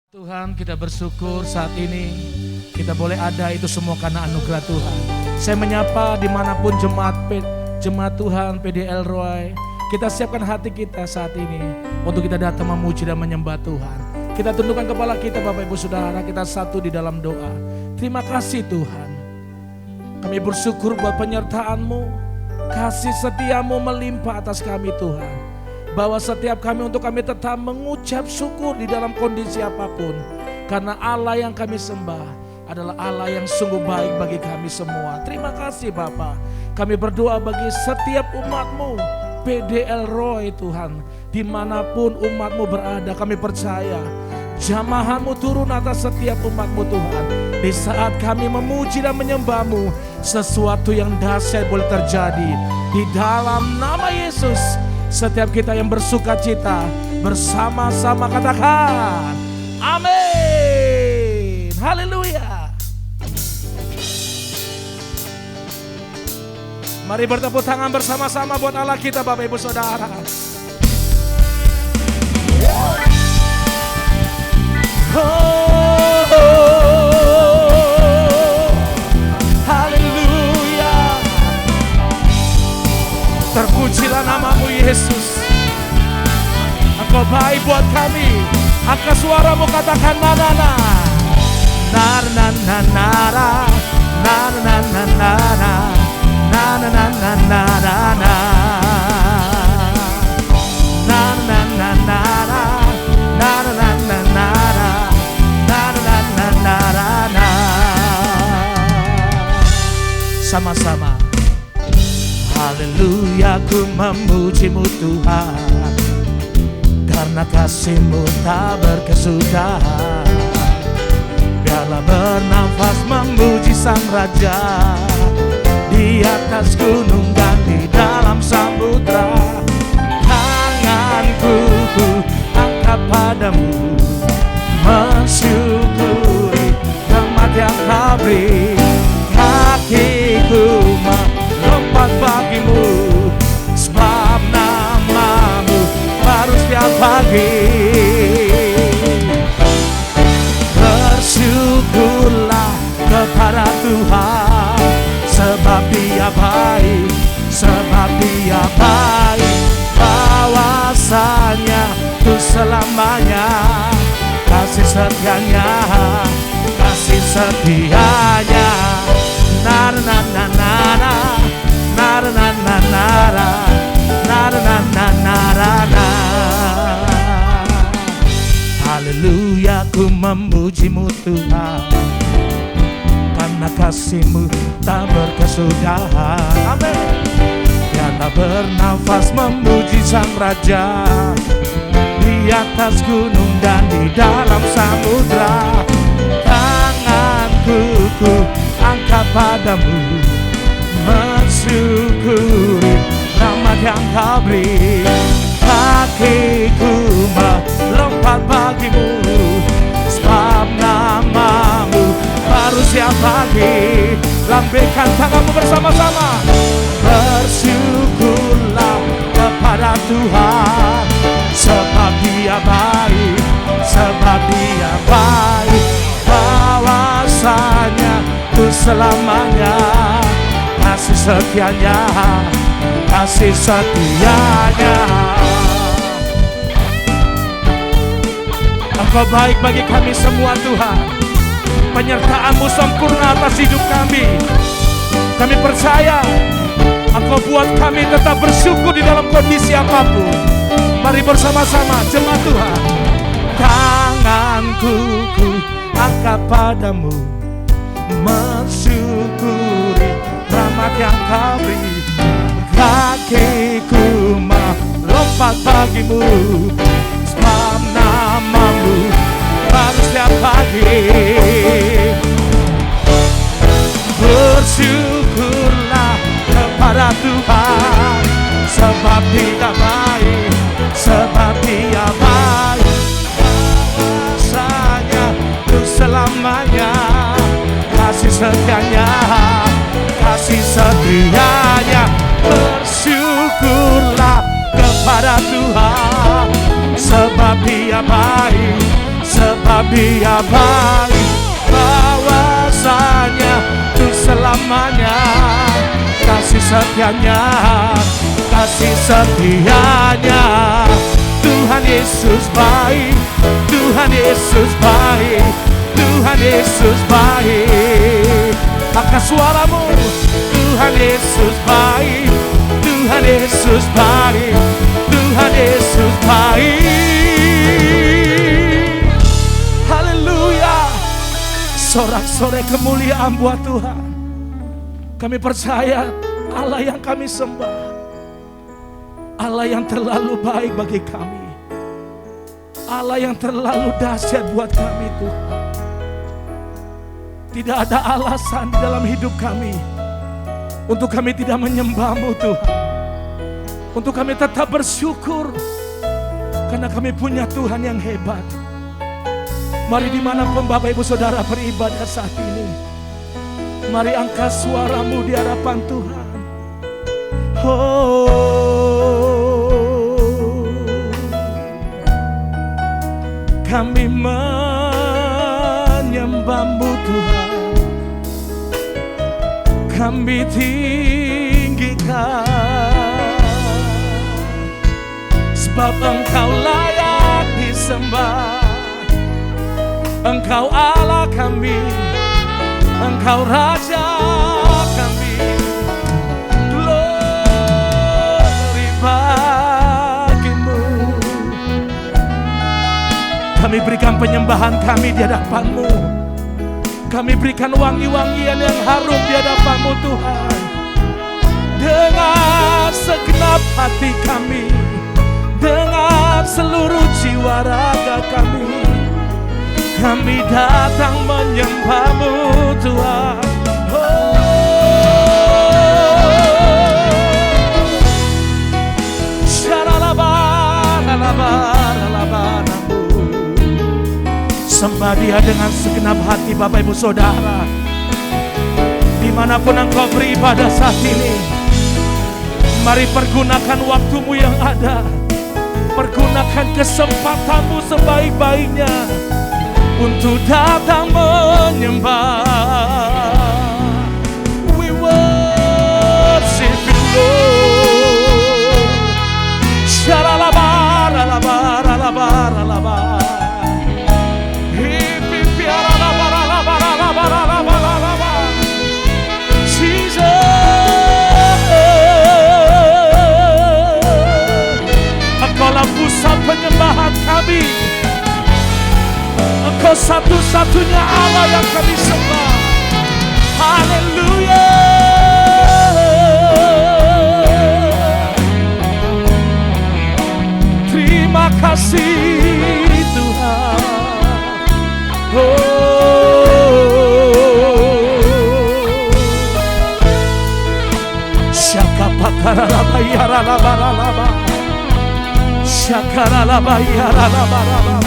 Tuhan, kita bersyukur saat ini kita boleh ada itu semua karena anugerah Tuhan. Saya menyapa dimanapun jemaat Tuhan PDL Roy. Kita siapkan hati kita saat ini untuk kita datang memuji dan menyembah Tuhan. Kita tundukkan kepala kita Bapak Ibu Saudara, kita satu di dalam doa. Terima kasih Tuhan. Kami bersyukur buat penyertaan-Mu, kasih setia-Mu melimpah atas kami Tuhan. Bahwa setiap kami untuk kami tetap mengucap syukur di dalam kondisi apapun. Karena Allah yang kami sembah adalah Allah yang sungguh baik bagi kami semua. Terima kasih Bapa. Kami berdoa bagi setiap umat-Mu, PDL Roy Tuhan. Dimanapun umat-Mu berada, kami percaya jamahan-Mu turun atas setiap umat-Mu Tuhan. Di saat kami memuji dan menyembah-Mu, sesuatu yang dahsyat boleh terjadi. Di dalam nama Yesus, setiap kita yang bersuka cita bersama-sama katakan amin. Haleluya. Mari bertepuk tangan bersama-sama buat Allah kita Bapak Ibu Saudara. Haleluya. Terpujilah namamu Yesus. Engkau baik buat kami. Angkat suaramu katakan na-na-na. Na-na-na-na-na. Na-na-na-na-na. Na-na-na-na-na-na. Na-na-na-na-na. Na-na-na-na-na. Na-na-na-na-na. Sama-sama. Haleluya, ku memuji-Mu Tuhan, karena kasih-Mu tak berkesudahan. Biarlah bernafas memuji Sang Raja, di atas gunung dan di dalam samudra. Tanganku ku angkat padamu, mensyukuri rahmat yang Kau beri. Kakiku melompat bagimu, sebab namamu baru setiap pagi. Bersyukurlah kepada Tuhan, sebab Dia baik, sebab Dia baik. Bahwasanya itu selamanya, kasih setianya, kasih setianya. Na-na-na-na-na, na-na-na-na-na, na-na-na-na-na. Haleluya, ku memuji-Mu Tuhan, karena kasih-Mu tak berkesudahan. Amin. Biarlah bernafas memuji Sang Raja, di atas gunung dan di dalam samudra. Tanganku ku angkat padamu, mensyukuri rahmat yang Kau beri. Kakiku melompat bagimu, sebab namamu baru setiap pagi. Lambaikan tanganmu bersama-sama. Bersyukurlah kepada Tuhan, sebab Dia baik, sebab Dia baik. Bahwasanya itu selamanya, kasih setianya, kasih setianya. Engkau baik bagi kami semua Tuhan. Penyertaan-Mu sempurna atas hidup kami. Kami percaya Engkau buat kami tetap bersyukur di dalam kondisi apapun. Mari bersama-sama jemaat Tuhan. Tanganku ku angkat padamu, mensyukuri rahmat yang Kau beri. Kakiku melompat bagimu, sebab namamu baru setiap pagi. Bersyukurlah kepada Tuhan, sebab Dia baik, sebab Dia baik. Bahwasanya itu selamanya, kasih setianya, kasih setianya. Bersyukurlah kepada Tuhan, sebab Dia baik, sebab Dia baik, bahwasanya untuk selamanya. Kasih setianya, kasih setianya. Tuhan Yesus baik, Tuhan Yesus baik, Tuhan Yesus baik. Angkat suaramu. Tuhan Yesus baik, Tuhan Yesus baik, Tuhan Yesus baik. Haleluya. Sorak-sorai kemuliaan buat Tuhan. Kami percaya Allah yang kami sembah, Allah yang terlalu baik bagi kami, Allah yang terlalu dahsyat buat kami Tuhan. Tidak ada alasan di dalam hidup kami untuk kami tidak menyembah-Mu Tuhan, untuk kami tetap bersyukur karena kami punya Tuhan yang hebat. Mari dimanapun Bapak Ibu Saudara beribadah saat ini, mari angkat suaramu di hadapan Tuhan. Kami menyembah-Mu Tuhan, kami tinggikan, sebab Engkau layak disembah. Engkau Allah kami, Engkau Raja kami. Glory bagimu. Kami berikan penyembahan kami di hadapan-Mu. Kami berikan wangi-wangian yang harum di hadapan-Mu Tuhan. Dengan segenap hati kami, dengan seluruh jiwa raga kami, kami datang menyembah-Mu Tuhan. Sembah Dia dengan segenap hati Bapak Ibu Saudara. Dimanapun engkau beribadah saat ini, mari pergunakan waktumu yang ada, pergunakan kesempatanmu sebaik-baiknya untuk datang menyembah. We worship you Lord. Syaralabar, alabar, alabar, alabar. Engkaulah pusat penyembahan kami. Engkau satu-satunya Allah yang kami sembah. Haleluya. Terima kasih Tuhan. Syakapakarabayaralabaralaba, Syakaralabayaralabaralaba,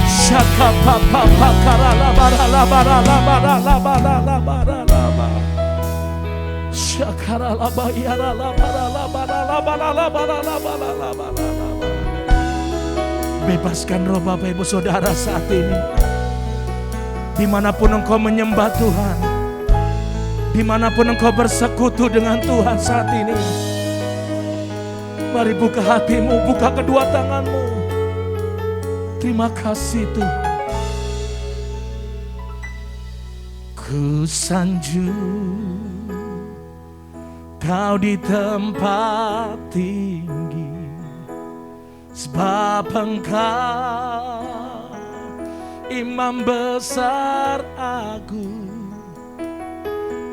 Syakapapapakarabaralabaralabaralabaralabaralaba, Syakaralabayaralabaralabaralabaralabaralabaralabaralabaralaba. Bebaskan roh Bapak Ibu Saudara saat ini. Dimanapun engkau menyembah Tuhan, dimanapun engkau bersekutu dengan Tuhan saat ini, mari buka hatimu, buka kedua tanganmu. Terima kasih Tuhan. Ku sanjung Kau di tempat tinggi, sebab Engkau Imam besar agung.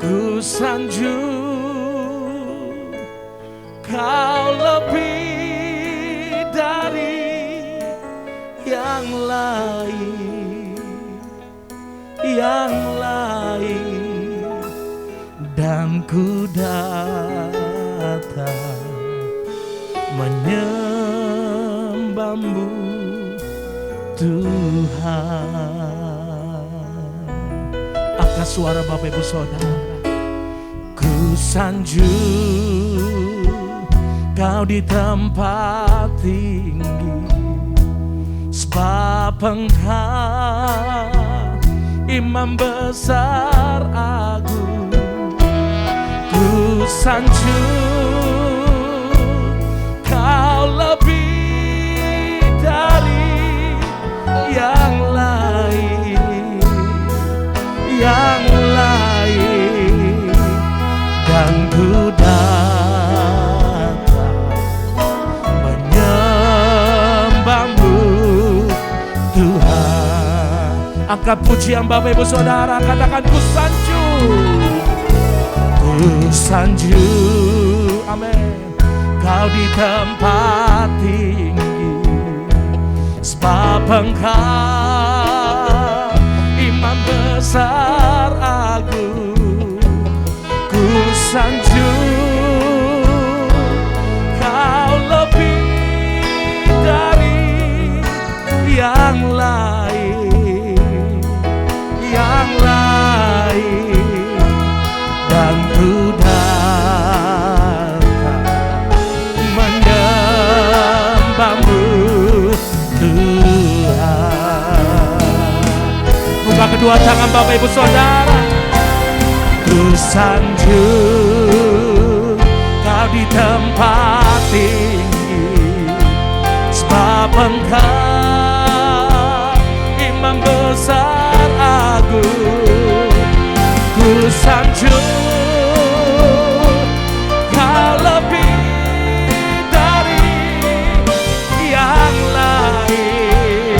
Ku sanjung Kau lebih dari yang lain, dan ku datang menyembah-Mu Tuhan. Angkat suara Bapak Ibu Saudara. Ku sanjung Kau di tempat tinggi, sebab Sebab Engkau Imam besar agung, ku sanjung Kau lebih dari yang lain, yang lain. Dan ku datang menyembahmu Tuhan. Angkat pujian Bapak Ibu Saudara, katakan ku sanjung, ku sanjung, amin. Kau di tempat tinggi, sebab Engkau Imam besar agung, ku sanjung Kau lebih dari yang lain, yang lain. Dan ku datang menyembahmu Tuhan. Buka kedua tangan Bapak Ibu Saudara, ku sanjung Kau di tempat tinggi, sebab Engkau Imam besar agung, ku sanjung Kau lebih dari yang lain,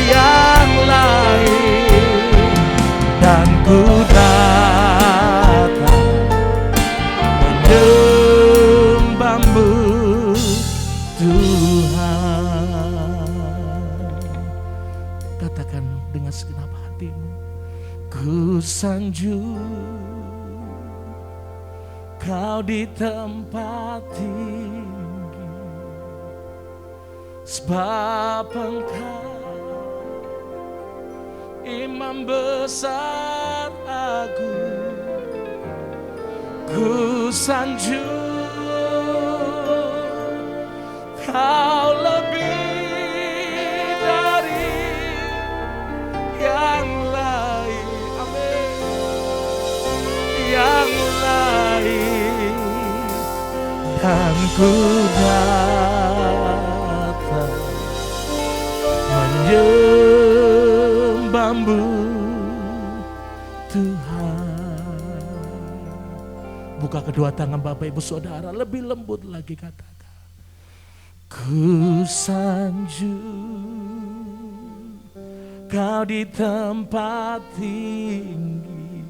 yang lain. Dan ku datang menyembahmu Tuhan. Katakan dengan segenap hatimu, ku sanjung Kau di tempat tinggi, sebab Engkau Imam besar agung, ku sanjung Kau lebih dari yang lain, amin, yang lain. Dan ku datang menyembahmu Tuhan. Buka kedua tangan Bapak Ibu Saudara, lebih lembut lagi katakan, ku sanjung Kau di tempat tinggi,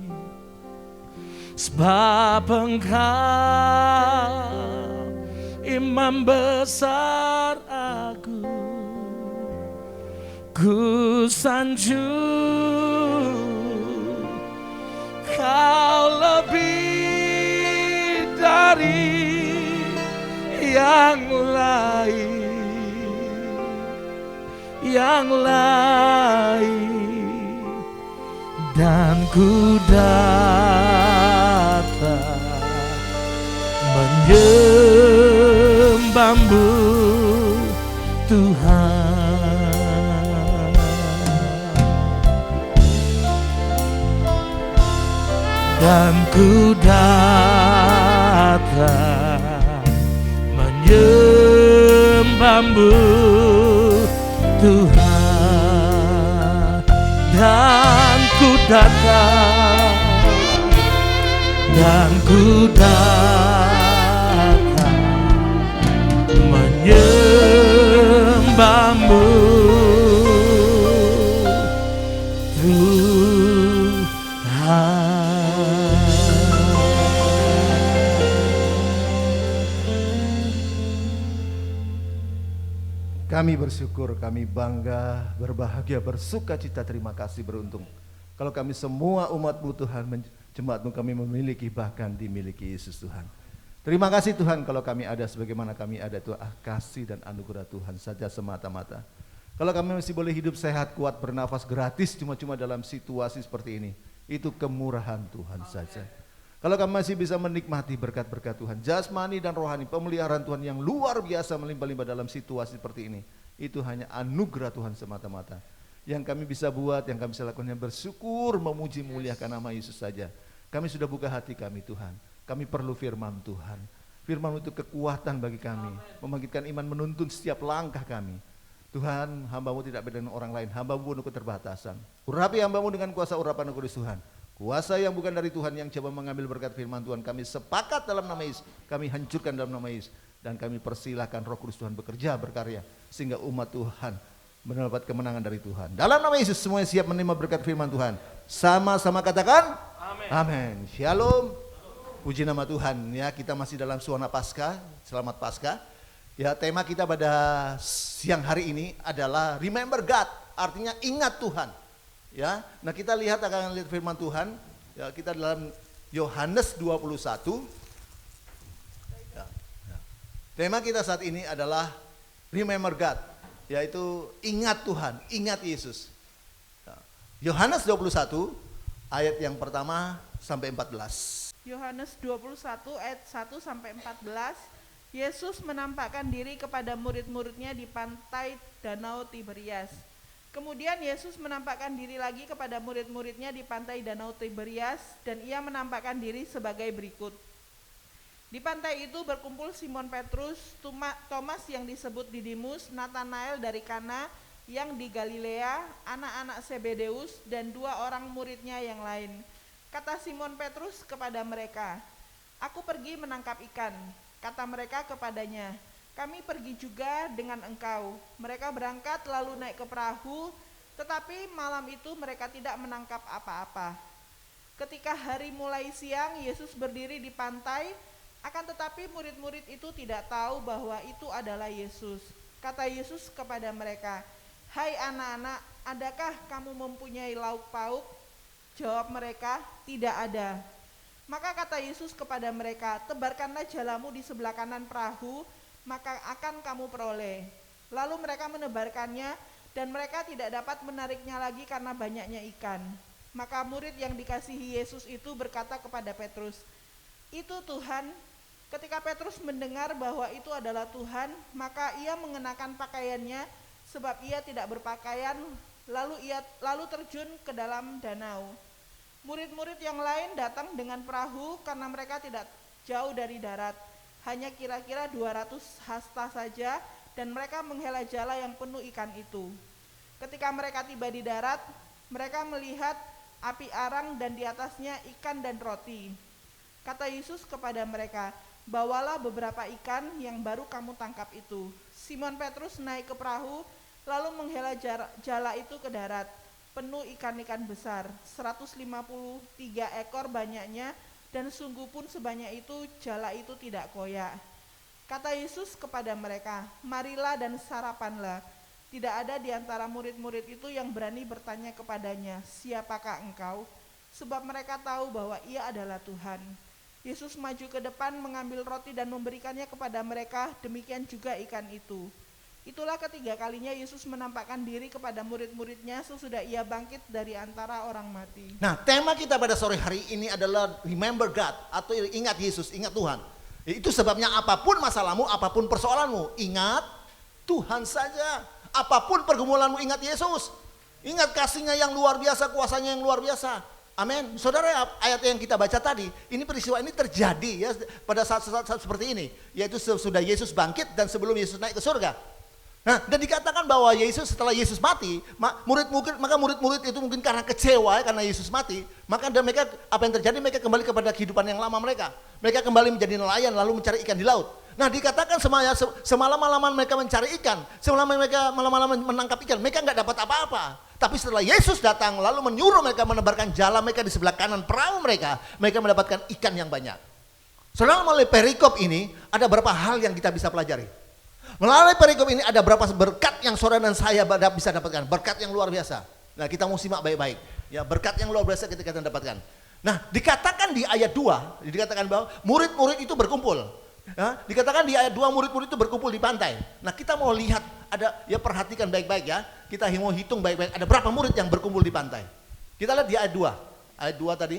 sebab Engkau Imam besar agung, ku sanjung Kau lebih dari yang lain, yang lain. Dan ku datang menyembahmu Tuhan. Dan ku datang menyembahmu Tuhan. Dan ku datang, dan ku datang menyembahmu Tuhan. Kami bersyukur, kami bangga, berbahagia, bersuka cita, terima kasih, beruntung. Kalau kami semua umat-Mu Tuhan, jemaat-Mu kami memiliki, bahkan dimiliki Yesus Tuhan. Terima kasih Tuhan kalau kami ada sebagaimana kami ada, Tuhan, kasih dan anugerah Tuhan saja semata-mata. Kalau kami masih boleh hidup sehat, kuat, bernafas gratis cuma-cuma dalam situasi seperti ini, itu kemurahan Tuhan saja. Kalau kami masih bisa menikmati berkat-berkat Tuhan, jasmani dan rohani, pemeliharaan Tuhan yang luar biasa melimpah-limpah dalam situasi seperti ini, Itu hanya anugerah Tuhan semata-mata. Yang kami bisa buat, yang kami bisa lakukan, bersyukur, memuji, muliakan nama Yesus saja. Kami sudah buka hati kami Tuhan. Kami perlu firman Tuhan. Firman itu kekuatan bagi kami, membangkitkan iman, menuntun setiap langkah kami. Tuhan, hamba-Mu tidak beda dengan orang lain, hamba-Mu penuh keterbatasan. Urapi hamba-Mu dengan kuasa urapan kudus Tuhan. Kuasa yang bukan dari Tuhan yang coba mengambil berkat firman Tuhan, kami sepakat dalam nama Yesus, kami hancurkan dalam nama Yesus, dan kami persilahkan Roh Kudus Tuhan bekerja, berkarya, sehingga umat Tuhan mendapat kemenangan dari Tuhan. Dalam nama Yesus semuanya siap menerima berkat firman Tuhan. Sama-sama katakan amin. Amin. Shalom. Puji nama Tuhan ya, kita masih dalam suasana Paskah. Selamat Paskah. Ya, tema kita pada siang hari ini adalah Remember God, artinya ingat Tuhan. Ya, nah kita akan lihat firman Tuhan. Ya, kita dalam Yohanes 21. Ya, ya. Tema kita saat ini adalah Remember God, yaitu ingat Tuhan, ingat Yesus. Ya. Yohanes 21 ayat yang pertama sampai 14. Yohanes 21 ayat 1 sampai 14. Yesus menampakkan diri kepada murid-muridnya di pantai Danau Tiberias. Kemudian Yesus menampakkan diri lagi kepada murid-muridnya di pantai Danau Tiberias, dan ia menampakkan diri sebagai berikut. Di pantai itu berkumpul Simon Petrus, Thomas yang disebut Didimus, Natanael dari Kana yang di Galilea, anak-anak Zebedeus, dan 2 orang muridnya yang lain. Kata Simon Petrus kepada mereka, "Aku pergi menangkap ikan." Kata mereka kepadanya, "Kami pergi juga dengan engkau." Mereka berangkat lalu naik ke perahu, tetapi malam itu mereka tidak menangkap apa-apa. Ketika hari mulai siang, Yesus berdiri di pantai, akan tetapi murid-murid itu tidak tahu bahwa itu adalah Yesus. Kata Yesus kepada mereka, "Hai anak-anak, adakah kamu mempunyai lauk pauk?" Jawab mereka, "Tidak ada." Maka kata Yesus kepada mereka, "Tebarkanlah jalamu di sebelah kanan perahu, maka akan kamu peroleh." Lalu mereka menebarkannya, dan mereka tidak dapat menariknya lagi karena banyaknya ikan. Maka murid yang dikasihi Yesus itu berkata kepada Petrus, "Itu Tuhan." Ketika Petrus mendengar bahwa itu adalah Tuhan, maka ia mengenakan pakaiannya, sebab ia tidak berpakaian, lalu terjun ke dalam danau. Murid-murid yang lain datang dengan perahu karena mereka tidak jauh dari darat, hanya kira-kira 200 hasta saja, dan mereka menghela jala yang penuh ikan itu. Ketika mereka tiba di darat, mereka melihat api arang dan di atasnya ikan dan roti. Kata Yesus kepada mereka, "Bawalah beberapa ikan yang baru kamu tangkap itu." Simon Petrus naik ke perahu, lalu menghela jala itu ke darat, penuh ikan-ikan besar, 153 ekor banyaknya, dan sungguh pun sebanyak itu jala itu tidak koyak. Kata Yesus kepada mereka, "Marilah dan sarapanlah." Tidak ada di antara murid-murid itu yang berani bertanya kepadanya, "Siapakah engkau?" Sebab mereka tahu bahwa ia adalah Tuhan. Yesus maju ke depan, mengambil roti dan memberikannya kepada mereka, demikian juga ikan itu. Itulah ketiga kalinya Yesus menampakkan diri kepada murid-muridnya sesudah ia bangkit dari antara orang mati. Nah, tema kita pada sore hari ini adalah Remember God, atau ingat Yesus, ingat Tuhan. Itu sebabnya apapun masalahmu, apapun persoalanmu, ingat Tuhan saja. Apapun pergumulanmu, ingat Yesus. Ingat kasihnya yang luar biasa, kuasanya yang luar biasa. Amin. Saudara, ayat yang kita baca tadi, ini peristiwa ini terjadi ya pada saat seperti ini, yaitu sesudah Yesus bangkit dan sebelum Yesus naik ke surga. Nah, dan dikatakan bahwa Yesus setelah Yesus mati, maka murid-murid itu mungkin karena kecewa karena Yesus mati, maka mereka apa yang terjadi, mereka kembali kepada kehidupan yang lama mereka. Mereka kembali menjadi nelayan lalu mencari ikan di laut. Nah, dikatakan semalam-malaman mereka mencari ikan, malam-malam menangkap ikan, mereka nggak dapat apa-apa. Tapi setelah Yesus datang lalu menyuruh mereka menebarkan jala mereka di sebelah kanan perahu mereka mendapatkan ikan yang banyak. Saudara, melalui perikop ini ada beberapa hal yang kita bisa pelajari. Melalui perikop ini ada berapa berkat yang saudara dan saya bisa dapatkan, berkat yang luar biasa. Nah, kita mau simak baik-baik. Ya, berkat yang luar biasa kita dapatkan. Nah, dikatakan di ayat 2, dikatakan bahwa murid-murid itu berkumpul. Ya, dikatakan di ayat 2 murid-murid itu berkumpul di pantai. Nah, kita mau lihat perhatikan baik-baik ya. Kita mau hitung baik-baik ada berapa murid yang berkumpul di pantai. Kita lihat di ayat 2. Ayat 2 tadi.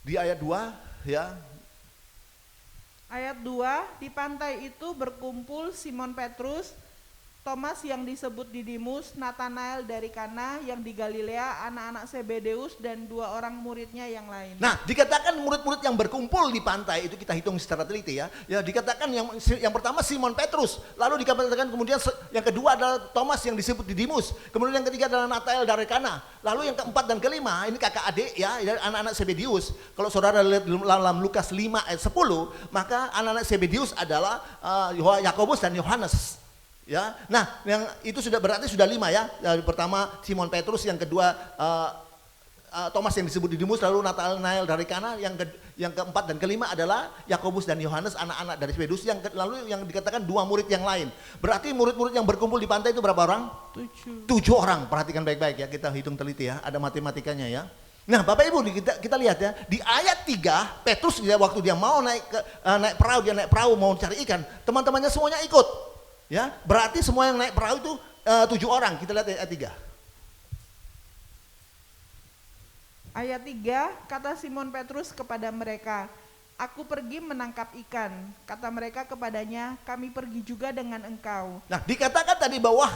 Di ayat 2 ya. Ayat 2, di pantai itu berkumpul Simon Petrus, Thomas yang disebut Didimus, Natanael dari Kana yang di Galilea, anak-anak Zebedeus, dan 2 orang muridnya yang lain. Nah, dikatakan murid-murid yang berkumpul di pantai itu kita hitung secara teliti ya. Ya, dikatakan yang pertama Simon Petrus, lalu dikatakan kemudian yang kedua adalah Thomas yang disebut Didimus, kemudian yang ketiga adalah Natanael dari Kana, lalu yang keempat dan kelima ini kakak adik ya, anak-anak Zebedeus. Kalau saudara lihat dalam Lukas 5 ayat 10, maka anak-anak Zebedeus adalah Yakobus dan Yohanes. Ya, nah yang itu sudah berarti sudah 5 ya. Yang pertama Simon Petrus, yang kedua Thomas yang disebut Didimus, lalu Natanael dari Kana, yang keempat dan kelima adalah Yakobus dan Yohanes, anak-anak dari Zebedeus, lalu yang dikatakan 2 murid yang lain. Berarti murid-murid yang berkumpul di pantai itu berapa orang? 7. 7 orang. Perhatikan baik-baik ya, kita hitung teliti ya, ada matematikanya ya. Nah, Bapak Ibu, kita lihat ya, di ayat 3 Petrus waktu dia mau naik perahu mau cari ikan, teman-temannya semuanya ikut. Ya, berarti semua yang naik perahu itu 7 orang. Kita lihat ayat 3. Ayat 3, kata Simon Petrus kepada mereka, "Aku pergi menangkap ikan." Kata mereka kepadanya, "Kami pergi juga dengan engkau." Nah, dikatakan tadi bahwa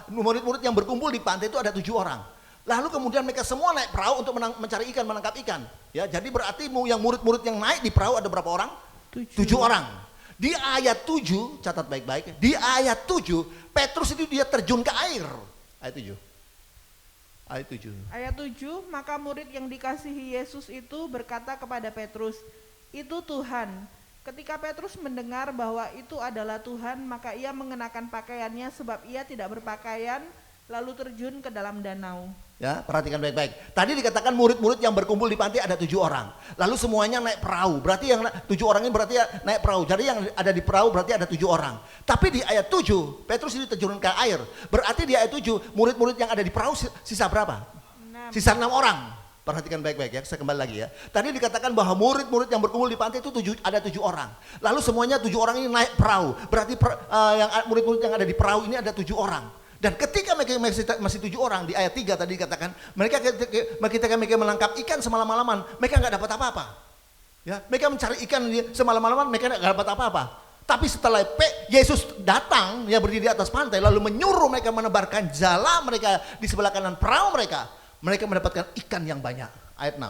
murid-murid yang berkumpul di pantai itu ada 7 orang. Lalu kemudian mereka semua naik perahu untuk mencari ikan, menangkap ikan. Ya, jadi berarti yang murid-murid yang naik di perahu ada berapa orang? 7 orang. Di ayat 7, catat baik-baik. Di ayat 7, Petrus itu dia terjun ke air. Ayat 7. Ayat 7. Ayat 7, maka murid yang dikasihi Yesus itu berkata kepada Petrus, "Itu Tuhan." Ketika Petrus mendengar bahwa itu adalah Tuhan, maka ia mengenakan pakaiannya sebab ia tidak berpakaian, lalu terjun ke dalam danau. Ya, perhatikan baik-baik. Tadi dikatakan murid-murid yang berkumpul di pantai ada 7 orang. Lalu semuanya naik perahu. Berarti yang 7 orang ini berarti naik perahu. Jadi yang ada di perahu berarti ada 7 orang. Tapi di ayat 7, Petrus ini terjun ke air. Berarti di ayat 7, murid-murid yang ada di perahu sisa berapa? 6. Sisa 6 orang. Perhatikan baik-baik ya, saya kembali lagi ya. Tadi dikatakan bahwa murid-murid yang berkumpul di pantai itu ada 7 orang. Lalu semuanya 7 orang ini naik perahu. Berarti murid-murid yang ada di perahu ini ada 7 orang. Dan ketika mereka masih 7 orang, di ayat 3 tadi dikatakan, ketika mereka menangkap ikan semalam-malaman, mereka nggak dapat apa-apa. Ya, mereka mencari ikan semalam-malaman, mereka nggak dapat apa-apa. Tapi setelah Yesus datang, ya berdiri di atas pantai, lalu menyuruh mereka menebarkan jala mereka di sebelah kanan perahu mereka, mereka mendapatkan ikan yang banyak. Ayat 6.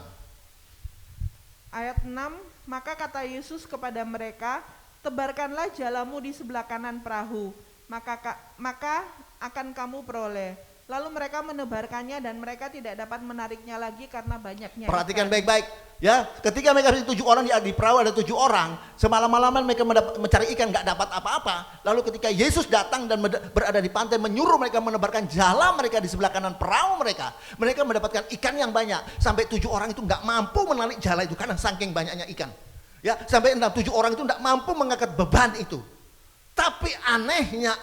Ayat 6, maka kata Yesus kepada mereka, "Tebarkanlah jalamu di sebelah kanan perahu, maka akan kamu peroleh." Lalu mereka menebarkannya dan mereka tidak dapat menariknya lagi karena banyaknya Perhatikan ikan. baik-baik ya, ketika mereka 7 orang di perahu ada 7 orang, semalam-malaman mereka mencari ikan nggak dapat apa-apa. Lalu ketika Yesus datang dan berada di pantai menyuruh mereka menebarkan jala mereka di sebelah kanan perahu mereka mendapatkan ikan yang banyak. Sampai 7 orang itu nggak mampu menarik jala itu karena saking banyaknya ikan. Ya, sampai 7 orang itu nggak mampu mengangkat beban itu. Tapi anehnya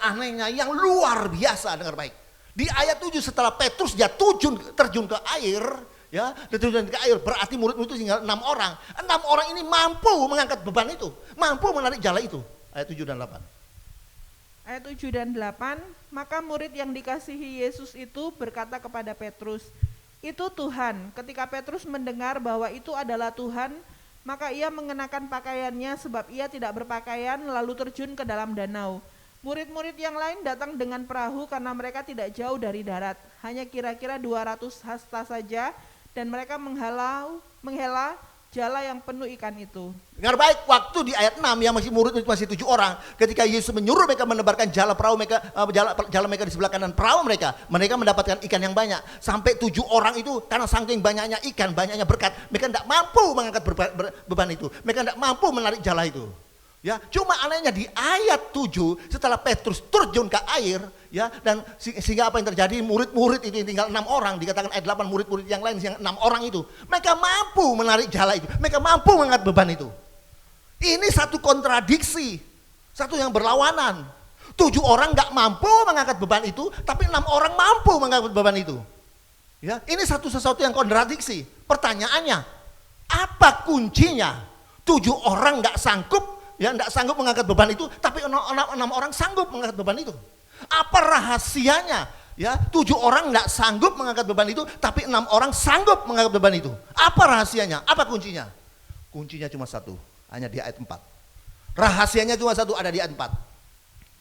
yang luar biasa, dengar baik. Di ayat 7 setelah Petrus dia terjun ke air, ya, terjun ke air, berarti murid-murid itu tinggal 6 orang. 6 orang ini mampu mengangkat beban itu, mampu menarik jala itu. Ayat 7 dan 8. Ayat 7 dan 8, maka murid yang dikasihi Yesus itu berkata kepada Petrus, "Itu Tuhan." Ketika Petrus mendengar bahwa itu adalah Tuhan, maka ia mengenakan pakaiannya sebab ia tidak berpakaian, lalu terjun ke dalam danau. Murid-murid yang lain datang dengan perahu karena mereka tidak jauh dari darat, hanya kira-kira 200 hasta saja, dan mereka menghela jala yang penuh ikan itu. Dengar baik, waktu di ayat 6 yang masih 7 orang, ketika Yesus menyuruh mereka menebarkan jala perahu mereka, jala mereka di sebelah kanan perahu mereka mendapatkan ikan yang banyak. Sampai 7 orang itu karena saking banyaknya ikan, banyaknya berkat, mereka tidak mampu mengangkat beban itu. Mereka tidak mampu menarik jala itu. Ya, cuma anehnya di ayat 7 setelah Petrus terjun ke air, ya, dan sehingga apa yang terjadi, murid-murid itu tinggal 6 orang, dikatakan ayat 8 murid-murid yang lain yang 6 orang itu, mereka mampu menarik jala itu, mereka mampu mengangkat beban itu. Ini satu kontradiksi, satu yang berlawanan. 7 orang nggak mampu mengangkat beban itu, tapi 6 orang mampu mengangkat beban itu. Ya, ini sesuatu yang kontradiksi. Pertanyaannya, apa kuncinya? 7 orang nggak sanggup, ya tidak sanggup mengangkat beban itu, tapi 6 orang sanggup mengangkat beban itu. Apa rahasianya? Ya, 7 orang tidak sanggup mengangkat beban itu, tapi 6 orang sanggup mengangkat beban itu. Apa rahasianya? Apa kuncinya? Kuncinya cuma satu, hanya di ayat 4. Rahasianya cuma satu, ada di ayat 4.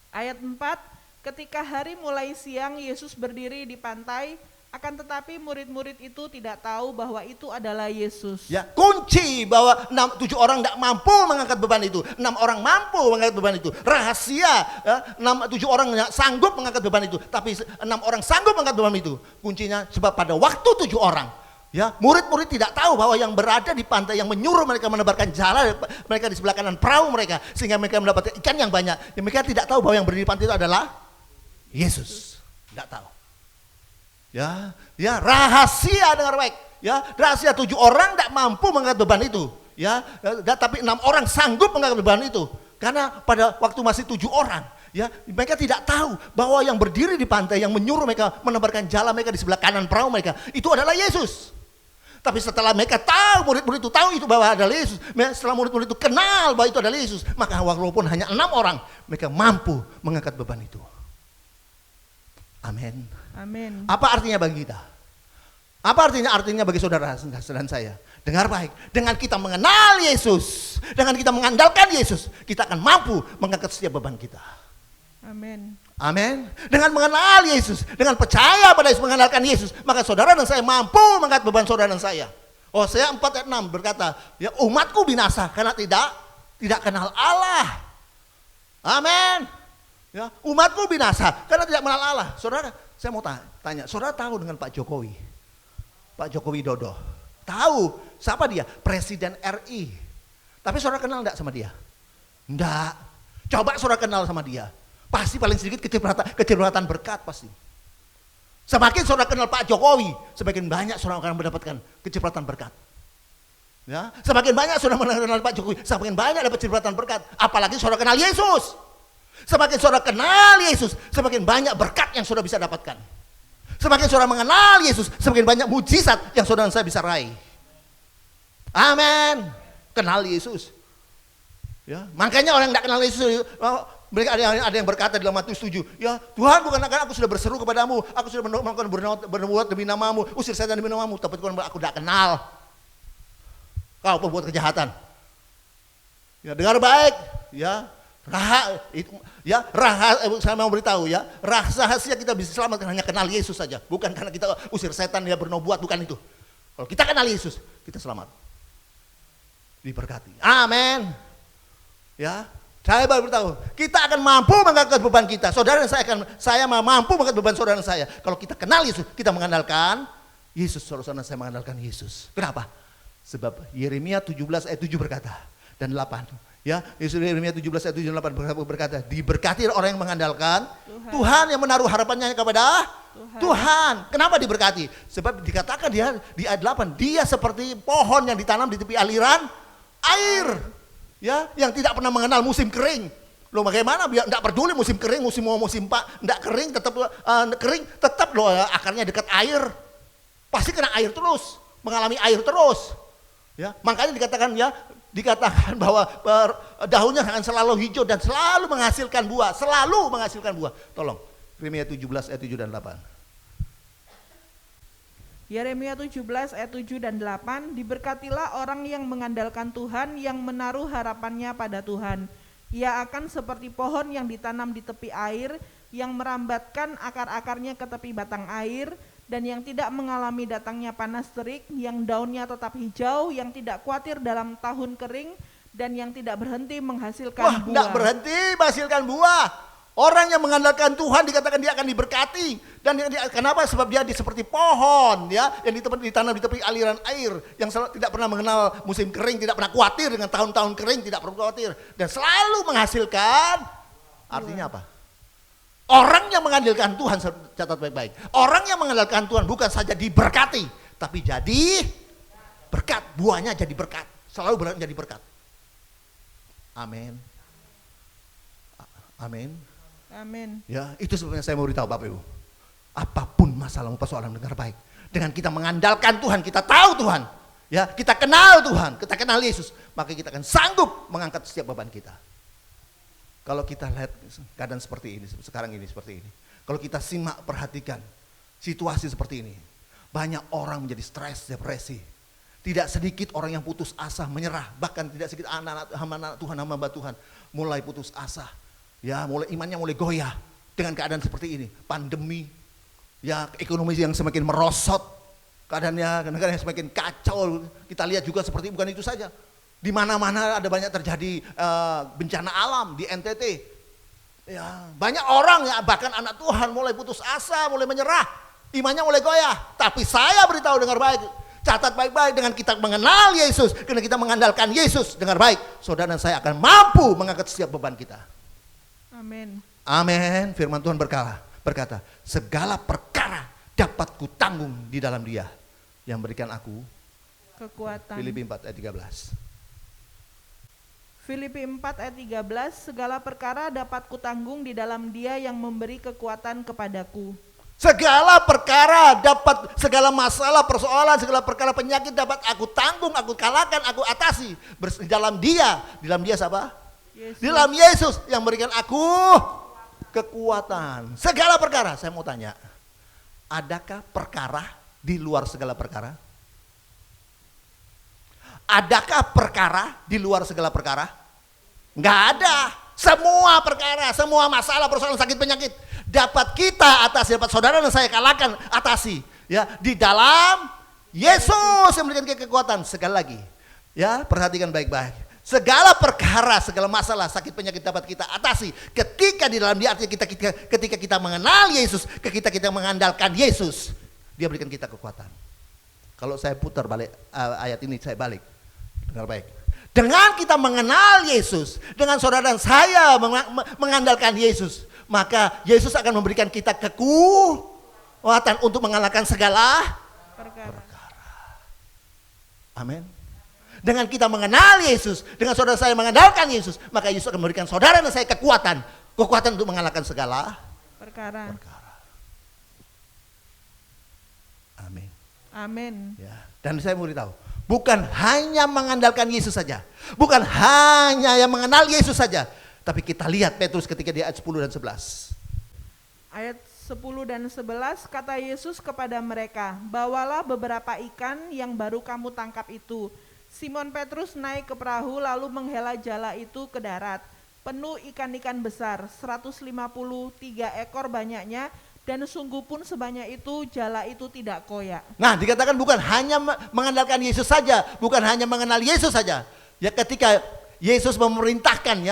Ayat 4, Ketika hari mulai siang, Yesus berdiri di pantai, akan tetapi murid-murid itu tidak tahu bahwa itu adalah Yesus. Ya, kunci bahwa 7 orang tidak mampu mengangkat beban itu. 6 orang mampu mengangkat beban itu. Rahasia, ya, 7 orang tidak sanggup mengangkat beban itu. Tapi 6 orang sanggup mengangkat beban itu. Kuncinya sebab pada waktu 7 orang, ya, murid-murid tidak tahu bahwa yang berada di pantai yang menyuruh mereka menebarkan jala mereka di sebelah kanan perahu mereka, sehingga mereka mendapatkan ikan yang banyak. Yang mereka tidak tahu bahwa yang berdiri di pantai itu adalah Yesus. Tidak tahu. Ya, rahasia, dengar baik. Ya, rahasia 7 orang tidak mampu mengangkat beban itu. Ya, tapi 6 orang sanggup mengangkat beban itu. Karena pada waktu masih 7 orang, ya, mereka tidak tahu bahwa yang berdiri di pantai yang menyuruh mereka menebarkan jala mereka di sebelah kanan perahu mereka itu adalah Yesus. Tapi setelah mereka tahu, murid-murid itu tahu itu bahwa adalah Yesus, setelah murid-murid itu kenal bahwa itu adalah Yesus, maka walaupun hanya 6 orang, mereka mampu mengangkat beban itu. Amin. Amin. Apa artinya bagi kita? Apa artinya bagi saudara dan saya? Dengar baik, dengan kita mengenal Yesus, dengan kita mengandalkan Yesus, kita akan mampu mengangkat setiap beban kita. Amin. Amin. Dengan mengenal Yesus, dengan percaya pada Yesus, mengandalkan Yesus, maka saudara dan saya mampu mengangkat beban saudara dan saya. Hosea 4 ayat 6 berkata, ya, umatku binasa karena tidak kenal Allah. Amin. Ya, umatku binasa karena tidak mengenal Allah. Saudara, saya mau tanya, saudara tahu dengan Pak Jokowi? Pak Joko Widodo. Tahu siapa dia? Presiden RI. Tapi saudara kenal enggak sama dia? Enggak. Coba saudara kenal sama dia. Pasti paling sedikit kecipratan berkat pasti. Semakin saudara kenal Pak Jokowi, semakin banyak saudara akan mendapatkan kecipratan berkat. Ya, semakin banyak saudara mengenal Pak Jokowi, semakin banyak dapat kecipratan berkat. Apalagi saudara kenal Yesus. Semakin saudara kenal Yesus, semakin banyak berkat yang saudara bisa dapatkan. Semakin saudara mengenal Yesus, semakin banyak mujizat yang saudara dan saya bisa raih. Amin. Kenal Yesus. Ya, makanya orang yang tidak kenal Yesus, mereka ada yang berkata dalam Matius 7, ya Tuhan, bukan aku sudah berseru kepadamu, aku sudah melakukan berbuat demi namamu, usir setan demi namamu, tapi Tuhan aku tidak kenal. Kau pembuat kejahatan. Ya, dengar baik, ya. Saya mau beritahu ya, rahasia kita bisa selamat hanya kenal Yesus saja, bukan karena kita usir setan dia bernubuat, bukan itu. Kalau kita kenal Yesus, kita selamat, diberkati. Amin. Ya, saya baru beritahu, kita akan mampu mengangkat beban kita. Saudara dan saya mampu mengangkat beban saudara dan saya. Kalau kita kenal Yesus, kita mengandalkan Yesus. Saudara dan saya mengandalkan Yesus. Kenapa? Sebab Yeremia 17 ayat 7 berkata dan 8. Ya, Yeremia 17 ayat 7 dan 8 berkata, diberkati orang yang mengandalkan Tuhan yang menaruh harapannya kepada Tuhan. Kenapa diberkati? Sebab dikatakan dia di ayat 8, dia seperti pohon yang ditanam di tepi aliran air. Ya, yang tidak pernah mengenal musim kering. Loh, bagaimana biar enggak peduli musim kering, musim enggak kering, tetap loh akarnya dekat air. Pasti kena air terus, mengalami air terus. Ya, makanya dikatakan bahwa daunnya akan selalu hijau dan selalu menghasilkan buah, Tolong, Yeremia 17 ayat 7 dan 8. Yeremia 17 ayat 7 dan 8, diberkatilah orang yang mengandalkan Tuhan, yang menaruh harapannya pada Tuhan. Ia akan seperti pohon yang ditanam di tepi air, yang merambatkan akar-akarnya ke tepi batang air, dan yang tidak mengalami datangnya panas terik, yang daunnya tetap hijau, yang tidak khawatir dalam tahun kering, dan yang tidak berhenti menghasilkan buah. Tidak berhenti menghasilkan buah. Orang yang mengandalkan Tuhan dikatakan dia akan diberkati. Dan kenapa? Sebab dia seperti pohon, ya, yang ditanam di tepi aliran air, yang tidak pernah mengenal musim kering, tidak pernah khawatir dengan tahun-tahun kering, tidak perlu khawatir, dan selalu menghasilkan. Artinya apa? Orang yang mengandalkan Tuhan, catat baik-baik. Orang yang mengandalkan Tuhan bukan saja diberkati, tapi jadi berkat. Buahnya jadi berkat. Selalu jadi berkat. Amin. Amin. Amin. Ya, itu sebabnya saya mau beritahu Bapak Ibu. Apapun masalahmu, persoalan, dengar baik. Dengan kita mengandalkan Tuhan, kita tahu Tuhan. Ya, kita kenal Tuhan, kita kenal Yesus, maka kita akan sanggup mengangkat setiap beban kita. Kalau kita lihat keadaan seperti ini, sekarang ini seperti ini. Kalau kita simak, perhatikan situasi seperti ini. Banyak orang menjadi stres, depresi. Tidak sedikit orang yang putus asa, menyerah. Bahkan tidak sedikit anak-anak Tuhan, hamba Tuhan mulai putus asa. Ya, imannya mulai goyah. dengan keadaan seperti ini, pandemi, ya ekonomi yang semakin merosot, keadaannya negara yang semakin kacau. Kita lihat juga seperti bukan itu saja. Di mana-mana ada banyak terjadi bencana alam di NTT. Ya, banyak orang ya, bahkan anak Tuhan mulai putus asa, mulai menyerah, imannya mulai goyah. Tapi saya beritahu dengar baik, catat baik-baik, dengan kita mengenal Yesus, karena kita mengandalkan Yesus, dengar baik, saudara dan saya akan mampu mengangkat setiap beban kita. Amin. Amin. Firman Tuhan berkata, segala perkara dapat kutanggung di dalam Dia yang berikan aku Kekuatan. Filipi 4 ayat 13. Filipi 4 ayat 13, segala perkara dapat kutanggung di dalam Dia yang memberi kekuatan kepadaku. Segala perkara dapat, segala masalah, persoalan, segala perkara penyakit dapat aku tanggung, aku kalahkan, aku atasi. Di dalam Dia siapa? Yesus. Di dalam Yesus yang berikan aku kekuatan. Segala perkara, saya mau tanya, adakah perkara di luar segala perkara? Adakah perkara di luar segala perkara? Enggak ada. Semua perkara, semua masalah, persoalan, sakit, penyakit dapat kita atasi, dapat saudara dan saya kalahkan, atasi. Ya, di dalam Yesus yang memberikan kekuatan. Sekali lagi, ya perhatikan baik-baik. Segala perkara, segala masalah, sakit, penyakit dapat kita atasi ketika di dalam Dia. Artinya ketika kita mengenal Yesus, ketika kita mengandalkan Yesus, Dia berikan kita kekuatan. Kalau saya putar balik ayat ini, saya balik. Dengar baik. Dengan kita mengenal Yesus, dengan saudara dan saya mengandalkan Yesus, maka Yesus akan memberikan kita kekuatan untuk mengalahkan segala Perkara. Amin. Dengan kita mengenal Yesus, dengan saudara saya mengandalkan Yesus, maka Yesus akan memberikan saudara dan saya kekuatan untuk mengalahkan segala Perkara. Amin. Amin. Ya. Dan saya mau beritahu, bukan hanya mengandalkan Yesus saja, bukan hanya yang mengenal Yesus saja, tapi kita lihat Petrus ketika di ayat 10 dan 11. Ayat 10 dan 11, kata Yesus kepada mereka, bawalah beberapa ikan yang baru kamu tangkap itu. Simon Petrus naik ke perahu lalu menghela jala itu ke darat. Penuh ikan-ikan besar, 153 ekor banyaknya, dan sungguh pun sebanyak itu jala itu tidak koyak. Nah, dikatakan bukan hanya mengandalkan Yesus saja, bukan hanya mengenal Yesus saja. Ya, ketika Yesus memerintahkan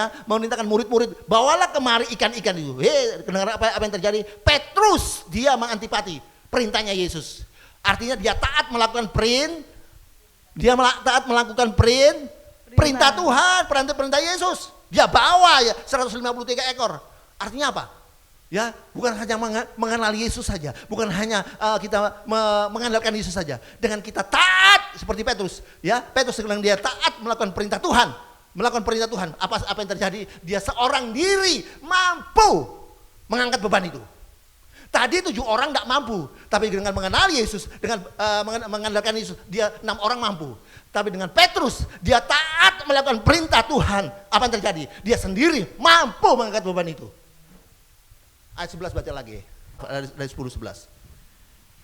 murid-murid, bawalah kemari ikan-ikan itu. Dengar apa yang terjadi? Petrus dia mengantipati perintahnya Yesus. Artinya dia taat melakukan perintah Tuhan, perintah Yesus. Dia bawa ya 153 ekor. Artinya apa? Ya, bukan hanya mengenal Yesus saja, bukan hanya kita mengandalkan Yesus saja. Dengan kita taat seperti Petrus, ya, Petrus sedang dia taat melakukan perintah Tuhan, apa yang terjadi? Dia seorang diri mampu mengangkat beban itu. Tadi 7 orang tidak mampu, tapi dengan mengenal Yesus, dengan mengandalkan Yesus, dia 6 orang mampu. Tapi dengan Petrus, dia taat melakukan perintah Tuhan. Apa yang terjadi? Dia sendiri mampu mengangkat beban itu. Ayat 11 baca lagi, dari 10-11.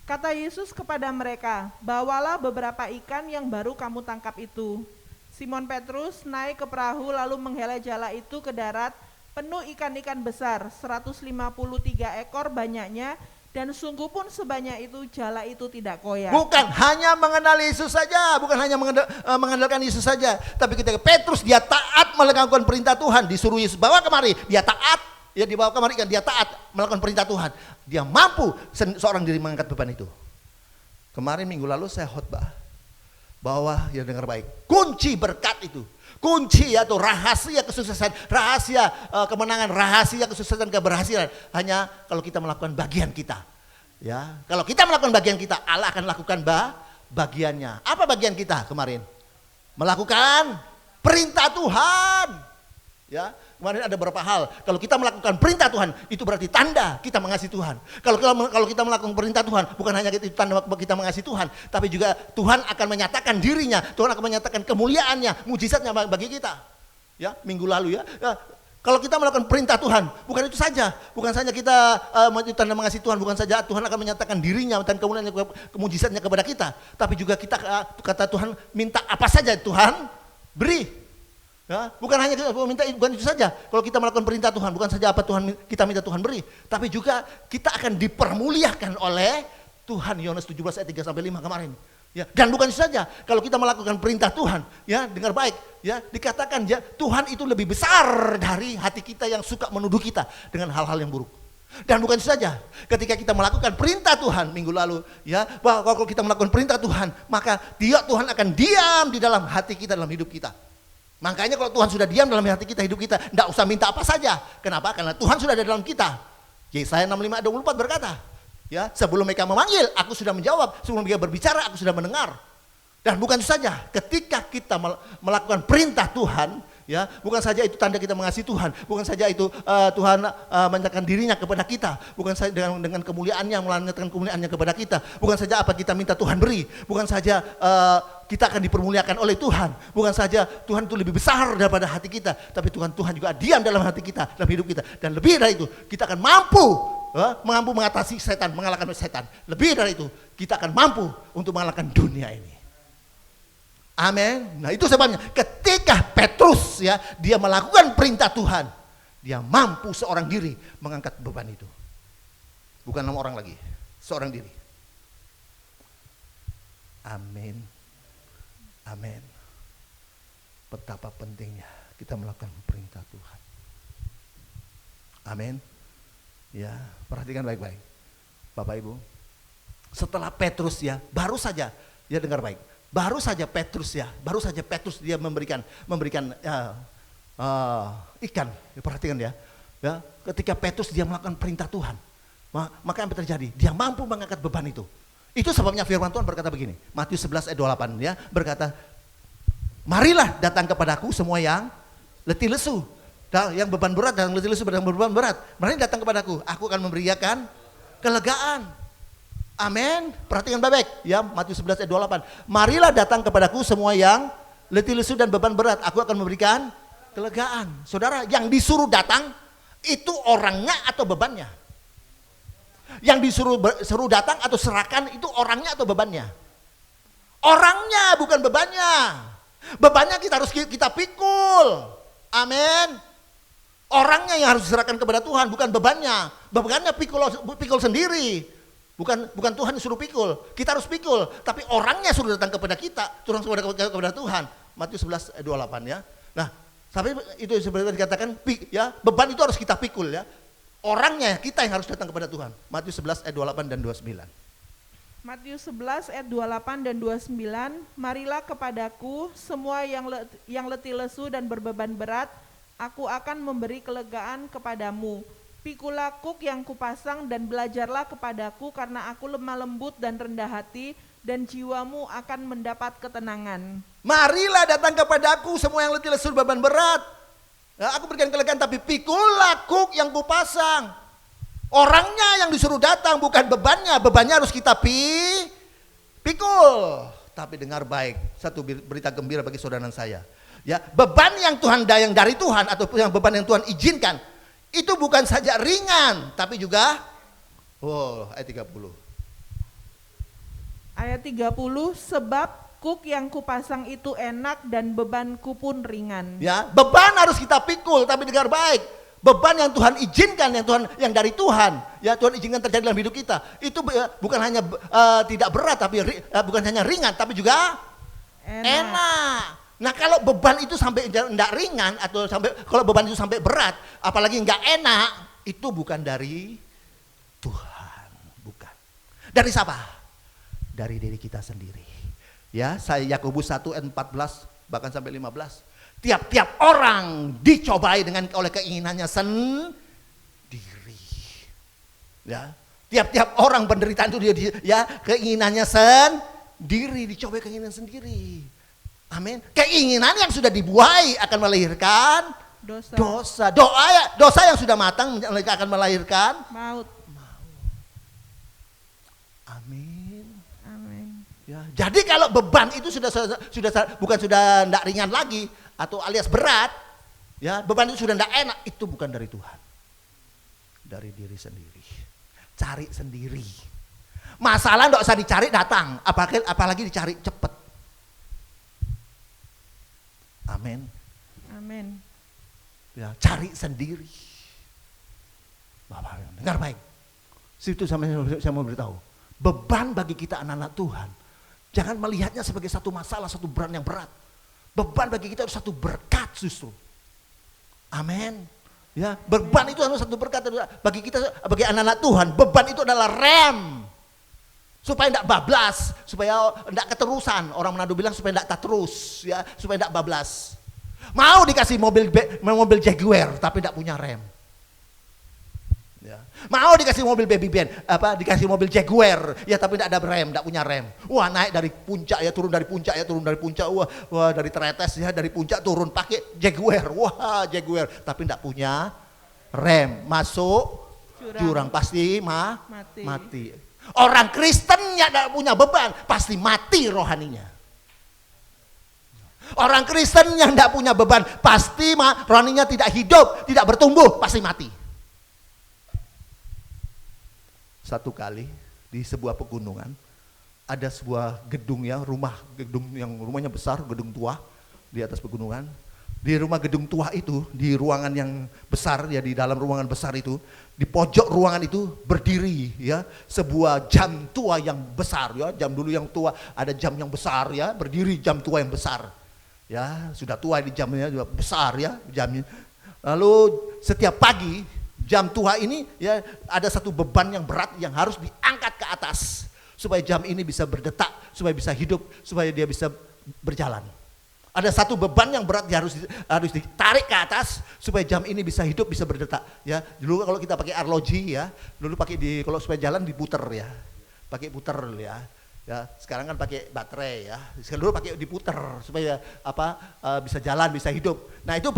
Kata Yesus kepada mereka, bawalah beberapa ikan yang baru kamu tangkap itu. Simon Petrus naik ke perahu lalu menghela jala itu ke darat, penuh ikan-ikan besar, 153 ekor banyaknya, dan sungguh pun sebanyak itu jala itu tidak koyak. Bukan hanya mengenal Yesus saja, bukan hanya mengandalkan Yesus saja, tapi ketika Petrus dia taat melakukan perintah Tuhan, disuruh Yesus bawa kemari, dia taat, ya dibawa kemari kan, dia taat melakukan perintah Tuhan, dia mampu seorang diri mengangkat beban itu. Kemarin minggu lalu saya khotbah bahwa, ya dengar baik, kunci berkat itu, kunci atau rahasia kesuksesan, rahasia kemenangan, rahasia kesuksesan, keberhasilan hanya kalau kita melakukan bagian kita. Ya, kalau kita melakukan bagian kita, Allah akan lakukan bagiannya. Apa bagian kita kemarin? Melakukan perintah Tuhan. Ya, kemarin ada beberapa hal. Kalau kita melakukan perintah Tuhan, itu berarti tanda kita mengasihi Tuhan. Kalau kita melakukan perintah Tuhan, bukan hanya itu tanda kita mengasihi Tuhan, tapi juga Tuhan akan menyatakan dirinya, Tuhan akan menyatakan kemuliaannya, mujizatnya bagi kita. Ya, minggu lalu ya. Kalau kita melakukan perintah Tuhan, bukan itu saja, bukan saja kita tanda mengasihi Tuhan, bukan saja Tuhan akan menyatakan dirinya dan kemuliaannya, kemujizatnya kepada kita, tapi juga kita kata Tuhan minta apa saja Tuhan beri. Ya, bukan hanya bukan itu saja. Kalau kita melakukan perintah Tuhan, bukan saja apa Tuhan kita minta Tuhan beri, tapi juga kita akan dipermuliakan oleh Tuhan. Yohanes 17 ayat 3 sampai 5 kemarin. Ya, dan bukan itu saja, kalau kita melakukan perintah Tuhan, ya dengar baik, ya dikatakan ya Tuhan itu lebih besar dari hati kita yang suka menuduh kita dengan hal-hal yang buruk. Dan bukan itu saja, ketika kita melakukan perintah Tuhan minggu lalu, ya bahwa kalau kita melakukan perintah Tuhan, maka Tuhan akan diam di dalam hati kita, dalam hidup kita. Makanya kalau Tuhan sudah diam dalam hati kita, hidup kita, tidak usah minta apa saja. Kenapa? Karena Tuhan sudah ada dalam kita. Yesaya 65 ayat 24 berkata, ya sebelum mereka memanggil, aku sudah menjawab. Sebelum mereka berbicara, aku sudah mendengar. Dan bukan itu saja, ketika kita melakukan perintah Tuhan, ya bukan saja itu tanda kita mengasihi Tuhan, bukan saja itu Tuhan menyatakan dirinya kepada kita, bukan saja dengan kemuliaannya melanjutkan kemuliaannya kepada kita, bukan saja apa kita minta Tuhan beri, bukan saja kita akan dipermuliakan oleh Tuhan, bukan saja Tuhan itu lebih besar daripada hati kita, tapi Tuhan juga diam dalam hati kita, dalam hidup kita, dan lebih dari itu kita akan mampu mengatasi setan, mengalahkan setan. Lebih dari itu kita akan mampu untuk mengalahkan dunia ini. Amin. Nah itu sebabnya ketika Petrus ya dia melakukan perintah Tuhan, dia mampu seorang diri mengangkat beban itu. Bukan 6 orang lagi, seorang diri. Amin. Amin. Betapa pentingnya kita melakukan perintah Tuhan. Amin. Ya, perhatikan baik-baik. Bapak Ibu, setelah Petrus ya, baru saja, ya dengar baik. Baru saja Petrus dia memberikan ikan. Ya, perhatikan ya. Ya, ketika Petrus dia melakukan perintah Tuhan, maka apa terjadi? Dia mampu mengangkat beban itu. Itu sebabnya firman Tuhan berkata begini, Matius 11 ayat 28 ya, berkata, marilah datang kepadaku semua yang letih lesu, yang beban berat dan letih lesu dan beban berat. Marilah datang kepadaku, aku akan memberikan kelegaan. Amin. Perhatikan baik-baik ya, Matius 11 ayat 28. Marilah datang kepadaku semua yang letih lesu dan beban berat, aku akan memberikan kelegaan. Saudara, yang disuruh datang itu orangnya atau bebannya? Yang disuruh datang atau serahkan itu orangnya atau bebannya? Orangnya, bukan bebannya. Bebannya kita harus kita pikul. Amin. Orangnya yang harus diserahkan kepada Tuhan, bukan bebannya. Bebannya pikul sendiri. Bukan Tuhan yang suruh pikul, kita harus pikul, tapi orangnya suruh datang kepada kita, turun kepada Tuhan. Matius 11 ayat 28 ya. Nah, sampai itu sebenarnya dikatakan ya, beban itu harus kita pikul ya. Orangnya kita yang harus datang kepada Tuhan. Matius 11 ayat 28 dan 29. Matius 11 ayat 28 dan 29, marilah kepadaku semua yang letih lesu dan berbeban berat, aku akan memberi kelegaan kepadamu. Pikulah kuk yang kupasang dan belajarlah kepadaku, karena aku lemah lembut dan rendah hati, dan jiwamu akan mendapat ketenangan. Marilah datang kepadaku semua yang letih lesu beban berat. Nah, aku berikan kelegaan, tapi pikulah kuk yang kupasang. Orangnya yang disuruh datang, bukan bebannya. Bebannya harus kita pikul. Tapi dengar baik, satu berita gembira bagi saudara dan saya. Ya, beban yang dari Tuhan atau yang beban yang Tuhan izinkan, itu bukan saja ringan, tapi juga ayat 30. Ayat 30, sebab kuk yang kupasang itu enak dan bebanku pun ringan. Ya, beban harus kita pikul, tapi dengar baik. Beban yang Tuhan izinkan, yang dari Tuhan, ya Tuhan izinkan terjadi dalam hidup kita, itu bukan hanya tidak berat, tapi bukan hanya ringan, tapi juga enak. Nah kalau beban itu sampai tidak ringan atau kalau beban itu sampai berat, apalagi nggak enak, itu bukan dari Tuhan, bukan. Dari siapa? Dari diri kita sendiri. Ya, saya Yakobus 1 ayat 14 bahkan sampai 15. Tiap-tiap orang dicobai oleh keinginannya sendiri. Ya, tiap-tiap orang penderitaan itu dia keinginannya sendiri, dicobai keinginan sendiri. Amin. Keinginan yang sudah dibuai akan melahirkan dosa. Dosa yang sudah matang akan melahirkan maut. Amin. Amin. Ya, jadi kalau beban itu sudah bukan sudah tidak ringan lagi atau alias berat, ya beban itu sudah tidak enak, itu bukan dari Tuhan, dari diri sendiri. Cari sendiri. Masalah tidak usah dicari datang, apalagi dicari cepat. Amin. Amin. Ya, cari sendiri. Bapak, dengar baik. Situ saya mau beritahu. Beban bagi kita anak-anak Tuhan. Jangan melihatnya sebagai satu masalah, satu beban yang berat. Beban bagi kita itu satu berkat justru. Amin. Ya, beban itu adalah satu berkat bagi kita, bagi anak-anak Tuhan. Beban itu adalah rem supaya tidak bablas, supaya tidak keterusan. Orang Manado bilang supaya tidak terus, ya, supaya tidak bablas. Mau dikasih mobil Jaguar tapi tidak punya rem. Ya. Mau dikasih mobil baby band, dikasih mobil Jaguar, ya tapi tidak ada rem, tidak punya rem. Wah, naik dari puncak ya, turun dari puncak ya, turun dari puncak. Wah dari Tretes ya, dari puncak turun pakai Jaguar. Wah, Jaguar, tapi tidak punya rem. Masuk jurang pasti mati. Orang Kristen yang tidak punya beban pasti mati rohaninya. Orang Kristen yang tidak punya beban pasti rohaninya tidak hidup, tidak bertumbuh, pasti mati. Satu kali di sebuah pegunungan ada sebuah gedung yang rumahnya besar, gedung tua di atas pegunungan. Di rumah gedung tua itu, di ruangan yang besar ya, di dalam ruangan besar itu, di pojok ruangan itu berdiri ya sebuah jam tua yang besar ya. Jam dulu yang tua ada jam yang besar ya, berdiri jam tua yang besar. Ya, sudah tua di jamnya juga besar ya jamnya. Lalu setiap pagi jam tua ini ya ada satu beban yang berat yang harus diangkat ke atas supaya jam ini bisa berdetak, supaya bisa hidup, supaya dia bisa berjalan. Ada satu beban yang berat yang harus ditarik ke atas supaya jam ini bisa hidup, bisa berdetak. Ya, dulu kalau kita pakai arloji ya, dulu pakai kalau supaya jalan diputer ya, pakai puter ya. Ya, sekarang kan pakai baterai ya. Dulu pakai diputer supaya bisa jalan, bisa hidup. Nah itu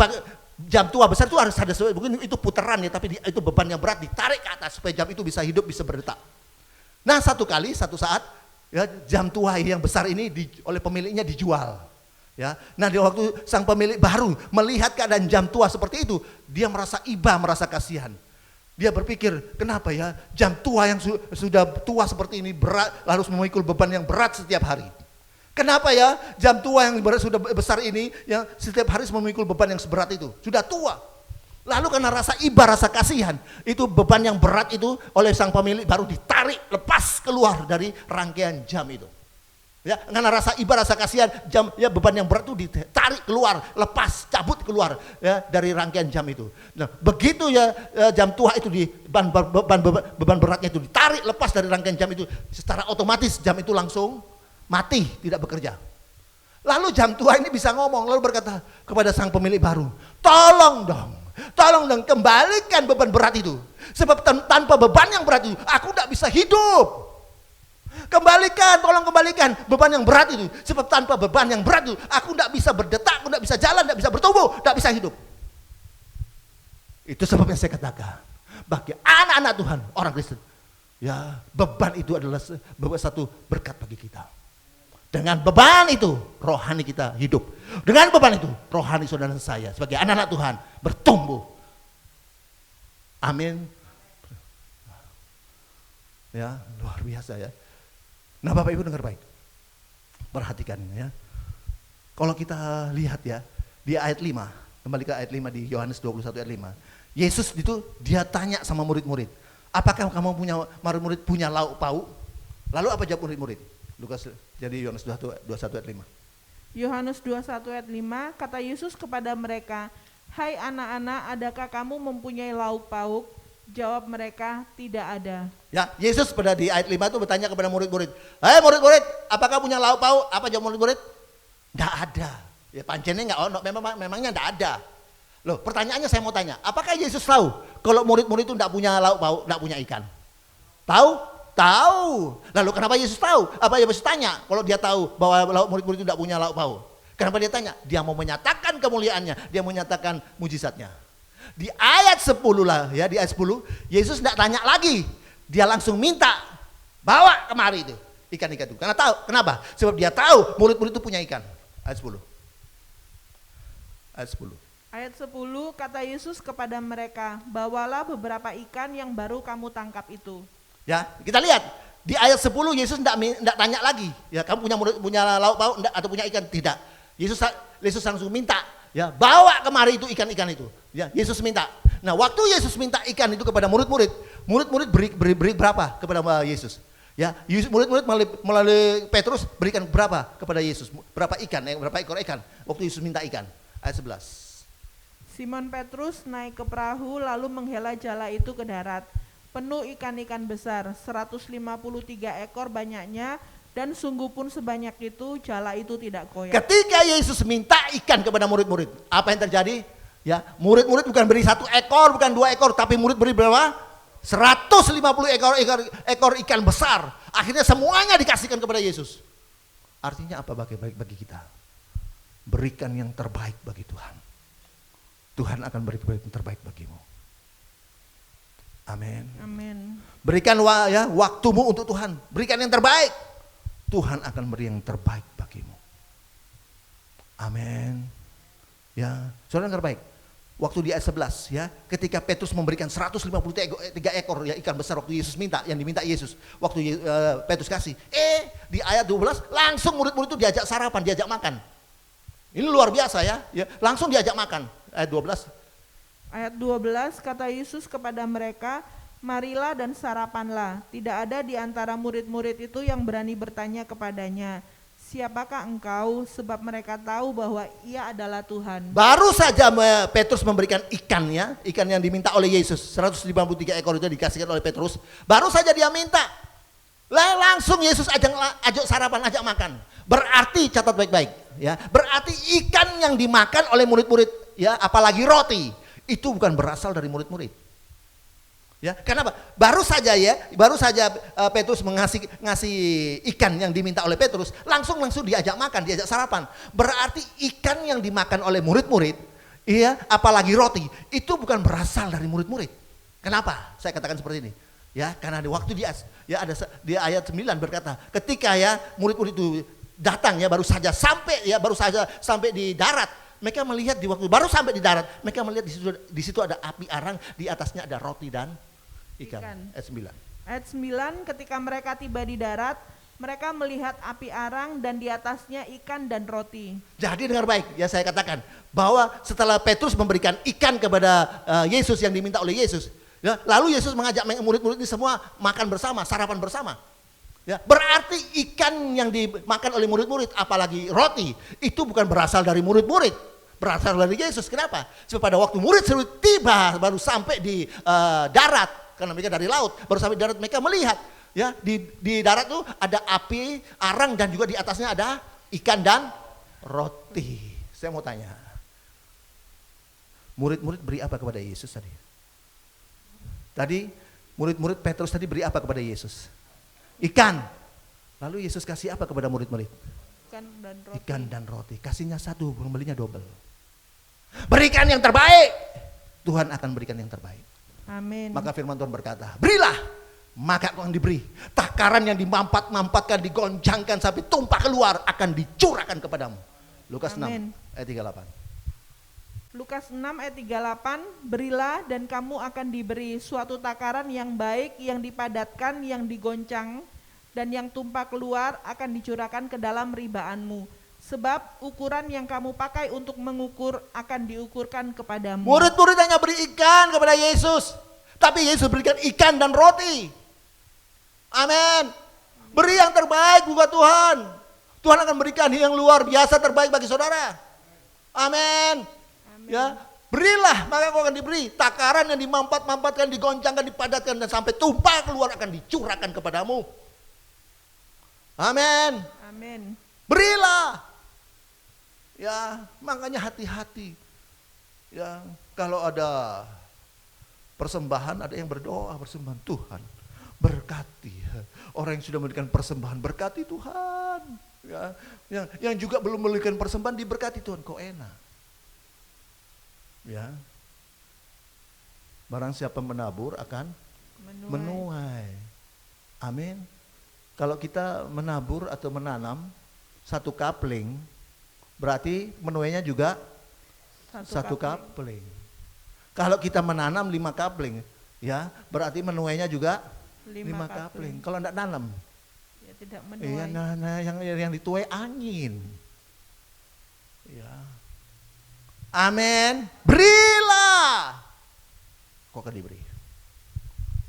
jam tua besar itu harus ada, mungkin itu puteran ya, tapi itu beban yang berat ditarik ke atas supaya jam itu bisa hidup, bisa berdetak. Nah satu saat ya jam tua yang besar ini oleh pemiliknya dijual. Ya, nah di waktu sang pemilik baru melihat keadaan jam tua seperti itu, dia merasa iba, merasa kasihan. Dia berpikir, kenapa ya jam tua yang sudah tua seperti ini berat, harus memikul beban yang berat setiap hari. Kenapa ya jam tua yang sudah besar ini yang setiap hari memikul beban yang seberat itu, sudah tua. Lalu karena rasa iba, rasa kasihan, itu beban yang berat itu oleh sang pemilik baru ditarik, lepas keluar dari rangkaian jam itu. Ya, karena rasa iba, rasa kasihan, beban yang berat itu ditarik keluar, lepas, cabut keluar ya dari rangkaian jam itu. Nah, begitu ya jam tua itu beban beratnya itu ditarik lepas dari rangkaian jam itu, secara otomatis jam itu langsung mati, tidak bekerja. Lalu jam tua ini bisa ngomong, lalu berkata kepada sang pemilik baru, tolong dong kembalikan beban berat itu. Sebab tanpa beban yang berat itu, aku tidak bisa hidup. Tolong kembalikan beban yang berat itu. Sebab tanpa beban yang berat itu, aku tidak bisa berdetak, aku tidak bisa jalan, tidak bisa bertumbuh, tidak bisa hidup. Itu sebabnya saya katakan, bagi anak-anak Tuhan, orang Kristen, ya beban itu adalah satu berkat bagi kita. Dengan beban itu, rohani kita hidup. Dengan beban itu, rohani saudara saya sebagai anak-anak Tuhan bertumbuh. Amin. Ya, luar biasa ya. Nah Bapak Ibu dengar baik, perhatikan ya. Kalau kita lihat ya, di ayat 5, kembali ke ayat 5 di Yohanes 21 ayat 5. Yesus itu dia tanya sama murid-murid, apakah kamu murid-murid punya lauk pauk? Lalu apa jawab murid-murid? Jadi Yohanes 21 ayat 5. Yohanes 21 ayat 5, kata Yesus kepada mereka, hai anak-anak, adakah kamu mempunyai lauk pauk? Jawab mereka, tidak ada. Ya, Yesus pada di ayat 5 itu bertanya kepada murid-murid, hai murid-murid, apakah punya lauk pauk? Apa jawab murid-murid? Tidak ada. Ya pancennya nggak ono, memangnya tidak ada. Loh, pertanyaannya saya mau tanya, apakah Yesus tahu kalau murid-murid itu tidak punya lauk pauk, tidak punya ikan? Tahu? Tahu. Lalu kenapa Yesus tahu? Apa Yesus tanya kalau dia tahu bahwa murid-murid itu tidak punya lauk pauk? Kenapa dia tanya? Dia mau menyatakan kemuliaannya, dia mau menyatakan mujizatnya. Di ayat 10 lah ya, di ayat 10 Yesus tidak tanya lagi, dia langsung minta bawa kemari itu ikan-ikan itu. Karena tahu, kenapa? Sebab dia tahu murid-murid itu punya ikan. Ayat 10. Ayat 10 kata Yesus kepada mereka, bawalah beberapa ikan yang baru kamu tangkap itu. Ya, kita lihat di ayat 10 Yesus tidak tanya lagi, ya kamu punya lauk pauk atau punya ikan? Tidak. Yesus langsung minta ya bawa kemari itu ikan-ikan itu. Ya, Yesus minta. Nah, waktu Yesus minta ikan itu kepada murid-murid, murid-murid beri berapa kepada Yesus? Ya, murid-murid melalui Petrus berikan berapa kepada Yesus? Berapa ikan, berapa ekor ikan? Waktu Yesus minta ikan. Ayat 11. Simon Petrus naik ke perahu lalu menghela jala itu ke darat. Penuh ikan-ikan besar, 153 ekor banyaknya, dan sungguh pun sebanyak itu jala itu tidak koyak. Ketika Yesus minta ikan kepada murid-murid, apa yang terjadi? Ya, murid-murid bukan beri 1 ekor, bukan 2 ekor, tapi murid beri berapa? 150 ekor ikan besar. Akhirnya semuanya dikasihkan kepada Yesus. Artinya apa bagi kita? Berikan yang terbaik bagi Tuhan. Tuhan akan beri yang terbaik bagimu. Amin. Amin. Berikan waktumu untuk Tuhan. Berikan yang terbaik. Tuhan akan beri yang terbaik bagimu. Amin. Ya, saudara yang terbaik. Waktu di ayat 11 ya, ketika Petrus memberikan 153 ekor ya, ikan besar waktu Yesus minta, yang diminta Yesus. Waktu Petrus kasih. Di ayat 12 langsung murid-murid itu diajak sarapan, diajak makan. Ini luar biasa ya. Langsung diajak makan. Ayat 12. Ayat 12, kata Yesus kepada mereka, marilah dan sarapanlah. Tidak ada di antara murid-murid itu yang berani bertanya kepadanya, siapakah engkau? Sebab mereka tahu bahwa ia adalah Tuhan. Baru saja Petrus memberikan ikannya, ikan yang diminta oleh Yesus. 153 ekor itu dikasihkan oleh Petrus. Baru saja dia minta. Langsung Yesus ajak sarapan, ajak makan. Berarti catat baik-baik ya. Berarti ikan yang dimakan oleh murid-murid ya, apalagi roti, itu bukan berasal dari murid-murid. Ya, kenapa? Baru saja Petrus ngasih ikan yang diminta oleh Petrus, langsung diajak makan, diajak sarapan. Berarti ikan yang dimakan oleh murid-murid, iya, apalagi roti, itu bukan berasal dari murid-murid. Kenapa? Saya katakan seperti ini. Ya, karena di waktu ada di ayat 9 berkata, ketika ya murid-murid itu datang ya baru saja sampai di darat. Mereka melihat di waktu baru sampai di darat, mereka melihat di situ ada api arang, di atasnya ada roti dan ikan. Ayat 9. Ayat 9, ketika mereka tiba di darat, mereka melihat api arang dan di atasnya ikan dan roti. Jadi dengar baik, ya saya katakan bahwa setelah Petrus memberikan ikan kepada Yesus yang diminta oleh Yesus, ya, lalu Yesus mengajak murid-murid ini semua makan bersama, sarapan bersama. Ya, berarti ikan yang dimakan oleh murid-murid, apalagi roti, itu bukan berasal dari murid-murid, berasal dari Yesus. Kenapa? Sebab pada waktu murid tiba, baru sampai di darat, karena mereka dari laut, baru sampai di darat mereka melihat, ya di darat tuh ada api arang dan juga di atasnya ada ikan dan roti. Saya mau tanya, murid-murid beri apa kepada Yesus tadi? Tadi murid-murid Petrus tadi beri apa kepada Yesus? Ikan. Lalu Yesus kasih apa kepada murid-murid? Ikan dan roti. Kasihnya satu, kembalinya double. Berikan yang terbaik. Tuhan akan berikan yang terbaik. Amin. Maka firman Tuhan berkata, berilah, maka akan diberi. Takaran yang dimampatkan, digoncangkan sampai tumpah keluar akan dicurahkan kepadamu. Lukas 6 ayat 38. Lukas 6 ayat 38, berilah dan kamu akan diberi suatu takaran yang baik, yang dipadatkan, yang digoncang, dan yang tumpah keluar akan dicurahkan ke dalam ribaanmu. Sebab ukuran yang kamu pakai untuk mengukur akan diukurkan kepadamu. Murid-murid hanya beri ikan kepada Yesus, tapi Yesus berikan ikan dan roti. Amin. Beri yang terbaik buat Tuhan. Tuhan akan berikan yang luar biasa terbaik bagi saudara. Amin. Ya, berilah maka kau akan diberi. Takaran yang dimampatkan, digoncangkan, dipadatkan dan sampai tumpah keluar akan dicurahkan kepadamu. Amin. Amin. Berilah. Ya, makanya hati-hati. Ya, kalau ada persembahan, ada yang berdoa persembahan, Tuhan berkati. Orang yang sudah memberikan persembahan berkati Tuhan. Ya, yang juga belum memberikan persembahan diberkati Tuhan, kok enak. Ya, barang siapa menabur akan menuai. Amin. Kalau kita menabur atau menanam satu kapling, berarti menuainya juga satu kapling. Kalau kita menanam 5 kapling, ya berarti menuainya juga 5 kapling. Kalau tidak nanam, ya tidak menuai. Iya, yang dituai angin. Ya. Amin. Berilah. Kau akan diberi.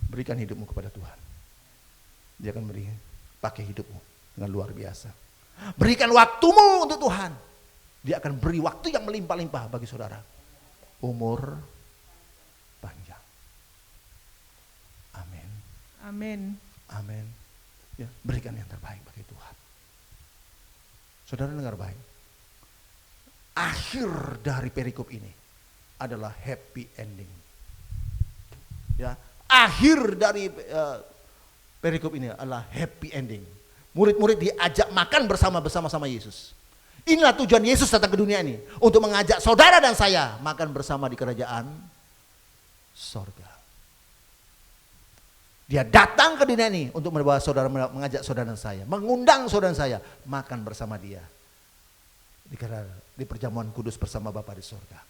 Berikan hidupmu kepada Tuhan. Dia akan beri, pakai hidupmu dengan luar biasa. Berikan waktumu untuk Tuhan. Dia akan beri waktu yang melimpah-limpah bagi saudara. Umur panjang. Amin. Amin. Amin. Ya, berikan yang terbaik bagi Tuhan. Saudara dengar baik. Akhir dari perikop ini adalah happy ending. Ya, akhir dari perikop ini adalah happy ending. Murid-murid diajak makan bersama-sama Yesus. Inilah tujuan Yesus datang ke dunia ini, untuk mengajak saudara dan saya makan bersama di kerajaan sorga. Dia datang ke dunia ini untuk membawa saudara, mengajak saudara dan saya, mengundang saudara dan saya makan bersama dia di perjamuan kudus bersama Bapa di sorga.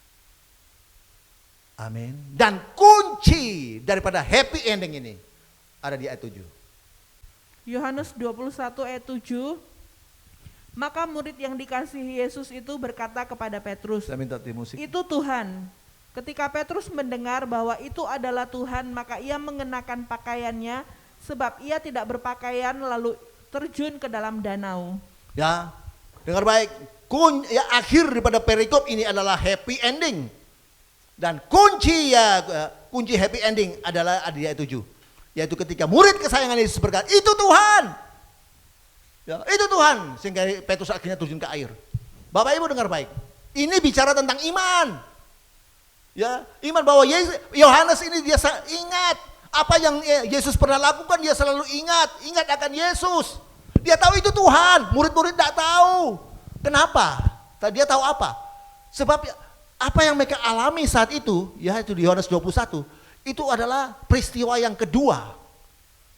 Amin. Dan kunci daripada happy ending ini ada di ayat 7. Yohanes 21 ayat 7. Maka murid yang dikasihi Yesus itu berkata kepada Petrus, Saya minta tim musik. itu Tuhan. Ketika Petrus mendengar bahwa itu adalah Tuhan, maka ia mengenakan pakaiannya, sebab ia tidak berpakaian, lalu terjun ke dalam danau. Ya, dengar baik. Akhir daripada perikop ini adalah happy ending. Dan kunci happy ending adalah di ayat 7. Yaitu ketika murid kesayangan Yesus berkata, itu Tuhan. Ya, itu Tuhan. Sehingga Petrus akhirnya terjun ke air. Bapak Ibu dengar baik. Ini bicara tentang iman. Ya, iman bahwa Yohanes ini dia ingat apa yang Yesus pernah lakukan, dia selalu ingat akan Yesus. Dia tahu itu Tuhan. Murid-murid tidak tahu. Kenapa? Dia tahu apa? Sebab apa yang mereka alami saat itu, ya itu di Yohanes 21, itu adalah peristiwa yang kedua.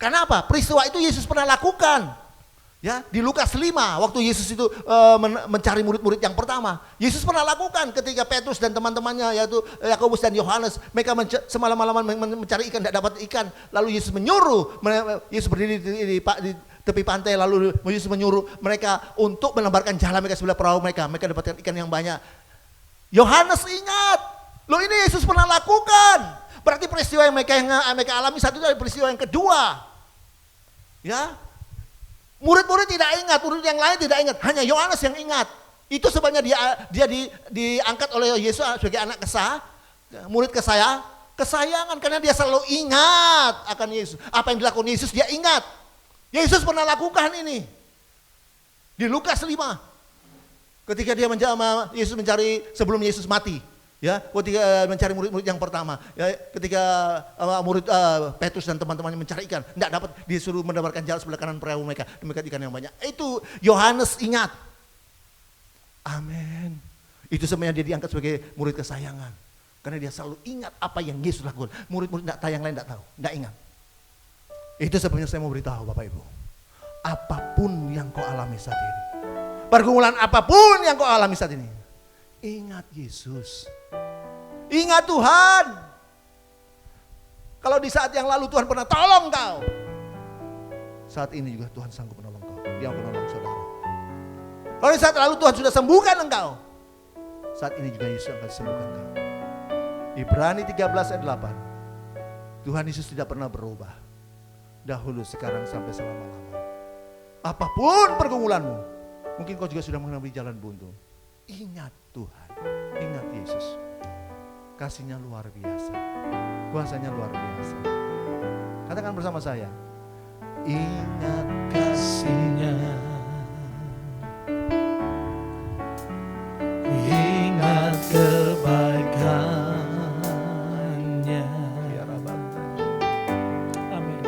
Kenapa? Peristiwa itu Yesus pernah lakukan. Ya, di Lukas 5 waktu Yesus itu mencari murid-murid yang pertama, Yesus pernah lakukan ketika Petrus dan teman-temannya yaitu Yakobus dan Yohanes, mereka semalam-malaman mencari ikan, tidak dapat ikan. Lalu Yesus menyuruh, Yesus berdiri di tepi pantai, lalu Yesus menyuruh mereka untuk melemparkan jala mereka sebelah perahu mereka dapatkan ikan yang banyak. Yohanes ingat, loh ini Yesus pernah lakukan. Berarti peristiwa yang mereka alami satu itu adalah peristiwa yang kedua. Ya, murid-murid tidak ingat, murid yang lain tidak ingat, hanya Yohanes yang ingat. Itu sebabnya dia diangkat oleh Yesus sebagai anak murid kesayangan, karena dia selalu ingat akan Yesus. Apa yang dilakukan Yesus dia ingat. Yesus pernah lakukan ini. Di Lukas 5. Ketika Yesus mencari sebelum Yesus mati. Ya, ketika mencari murid-murid yang pertama, ya, ketika murid Petrus dan teman-temannya mencari ikan, tidak dapat, disuruh mendapatkan jalan sebelah kanan perahu mereka, demikian ikan yang banyak. Itu Yohanes ingat. Amin. Itu sebenarnya dia diangkat sebagai murid kesayangan, karena dia selalu ingat apa yang Yesus lakukan. Murid-murid yang lain tidak tahu, tidak ingat. Itu sebabnya saya mau beritahu Bapak Ibu, apapun yang kau alami saat ini, pergumulan apapun yang kau alami saat ini, ingat Yesus. Ingat Tuhan. Kalau di saat yang lalu Tuhan pernah tolong kau, saat ini juga Tuhan sanggup menolong kau. Dia menolong saudara. Kalau di saat lalu Tuhan sudah sembuhkan engkau, saat ini juga Yesus akan sembuhkan kau. Ibrani 13 ayat 8. Tuhan Yesus tidak pernah berubah. Dahulu, sekarang, sampai selama-lamanya. Apapun pergumulanmu, mungkin kau juga sudah mengambil jalan buntu. Ingat Tuhan, ingat Yesus. Kasihnya luar biasa, kuasanya luar biasa. Katakan bersama saya, ingat kasihnya, Ingat kebaikannya. Amin.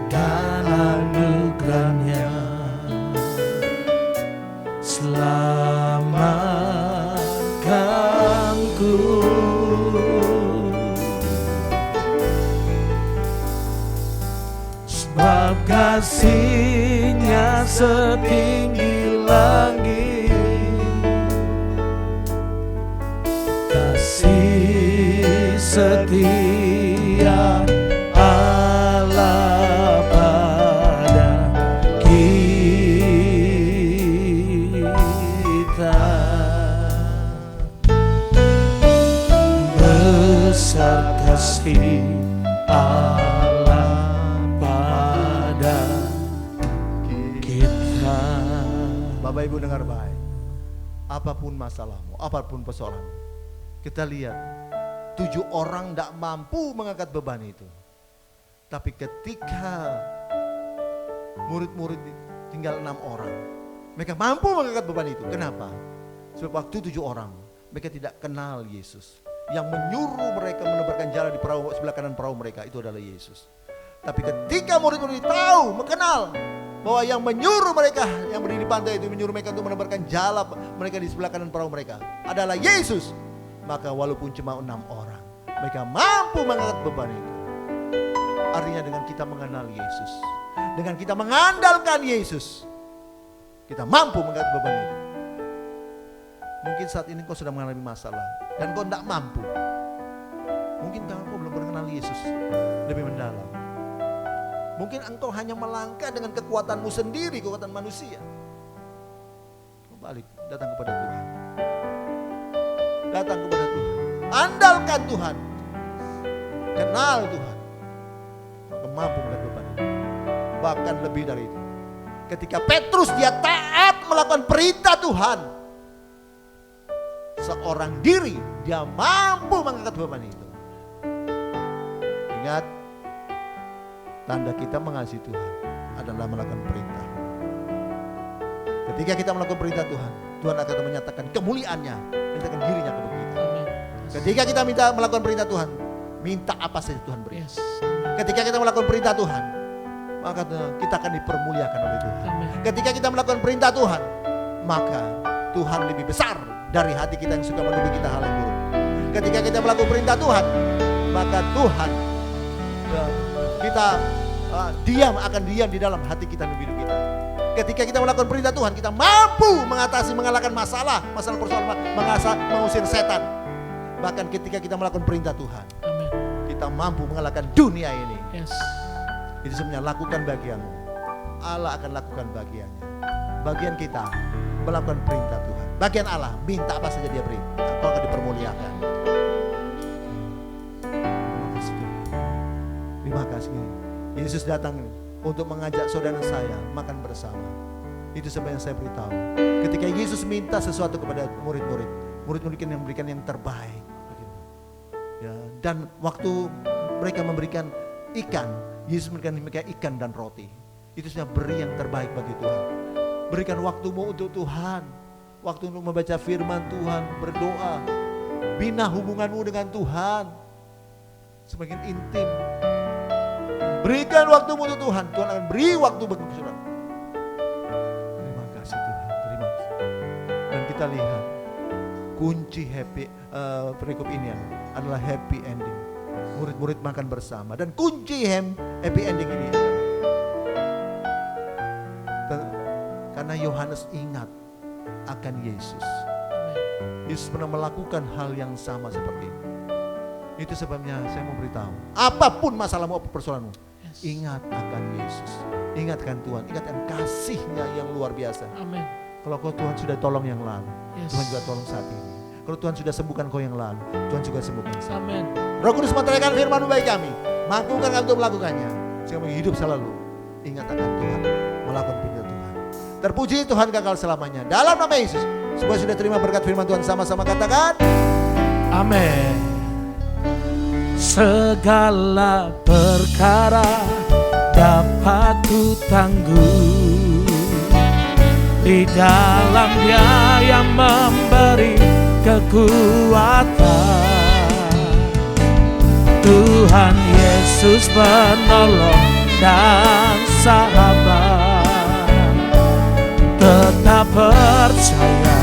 Dan anugerahnya selamatkanku. Sebab kasihnya setinggi langit, kasih setia Allah pada kita. Bapak Ibu dengar baik. Apapun masalahmu, apapun persoalanmu, kita lihat 7 orang tidak mampu mengangkat beban itu. Tapi ketika murid-murid tinggal 6 orang, mereka mampu mengangkat beban itu. Kenapa? Sebab waktu 7 orang, mereka tidak kenal Yesus. Yang menyuruh mereka menebarkan jalan di perahu sebelah kanan perahu mereka itu adalah Yesus. Tapi ketika murid-murid tahu, mengenal bahwa yang menyuruh mereka, yang berdiri di pantai itu menyuruh mereka untuk menebarkan jalan mereka di sebelah kanan perahu mereka adalah Yesus, maka walaupun cuma 6 orang, mereka mampu mengangkat beban itu. Artinya dengan kita mengenal Yesus, dengan kita mengandalkan Yesus, kita mampu mengangkat beban itu. Mungkin saat ini kau sedang mengalami masalah dan kau tidak mampu. Mungkin kau belum pernah mengenal Yesus lebih mendalam. Mungkin engkau hanya melangkah dengan kekuatanmu sendiri, kekuatan manusia. Kau balik, datang kepada Tuhan. Datang kepada Tuhan. Andalkan Tuhan. Kenal Tuhan. Maka mampu mengangkat beban itu. Bahkan lebih dari itu. Ketika Petrus dia taat melakukan perintah Tuhan, seorang diri dia mampu mengangkat beban itu. Ingat, tanda kita mengasihi Tuhan adalah melakukan perintah. Ketika kita melakukan perintah Tuhan, Tuhan akan menyatakan kemuliaannya, menyatakan dirinya kepada kita. Ketika kita minta melakukan perintah Tuhan, minta apa saja Tuhan beri. Ketika kita melakukan perintah Tuhan, maka kita akan dipermuliakan oleh Tuhan. Ketika kita melakukan perintah Tuhan, maka Tuhan lebih besar dari hati kita yang suka menuduh kita hal yang buruk. Ketika kita melakukan perintah Tuhan, maka Tuhan kita akan diam di dalam hati kita dan hidup kita. Ketika kita melakukan perintah Tuhan, kita mampu mengalahkan masalah persoalan, mengusir setan. Bahkan ketika kita melakukan perintah Tuhan, kita mampu mengalahkan dunia ini. Itu sebenarnya lakukan bagianmu, Allah akan lakukan bagiannya. Bagian kita melakukan perintah Tuhan. Bagian Allah, minta apa saja dia beri, kau akan dipermuliakan. Terima kasih. Yesus datang untuk mengajak saudara saya makan bersama. Itu sebenarnya saya beritahu. Ketika Yesus minta sesuatu kepada murid-murid yang memberikan yang terbaik. Ya, dan waktu mereka memberikan ikan, Yesus memberikan mereka ikan dan roti. Itu sebenarnya beri yang terbaik bagi Tuhan. Berikan waktumu untuk Tuhan. Waktu untuk membaca firman Tuhan, berdoa. Bina hubunganmu dengan Tuhan semakin intim. Berikan waktumu untuk Tuhan, Tuhan akan beri waktu bagi saudara. Terima kasih Tuhan, terima kasih. Dan kita lihat kunci perikop ini adalah happy ending. Murid-murid makan bersama, dan kunci happy ending ini karena Yohanes ingat akan Yesus. Yesus pernah melakukan hal yang sama seperti itu. Itu sebabnya saya mau beritahu, apapun masalahmu, apapun persoalanmu, ingat akan Yesus, ingatkan Tuhan, ingatkan kasih-Nya yang luar biasa. Amin. Kalau Tuhan sudah tolong yang lalu, Tuhan juga tolong saat ini. Kalau Tuhan sudah sembuhkan kau yang lalu, Tuhan juga sembuhkan saat ini. Amin. Roh Kudus menyatakan firman-Mu bagi kami, mampukan kami untuk melakukannya, sehingga kami hidup selalu ingat akan Tuhan, melakukan perintah Tuhan. Terpuji Tuhan kekal selamanya. Dalam nama Yesus, semua sudah terima berkat firman Tuhan, sama-sama katakan Amin. Segala perkara dapat ku tangguh di dalam Dia yang memberi kekuatan. Tuhan Yesus penolong dan sahabat. Tetap percaya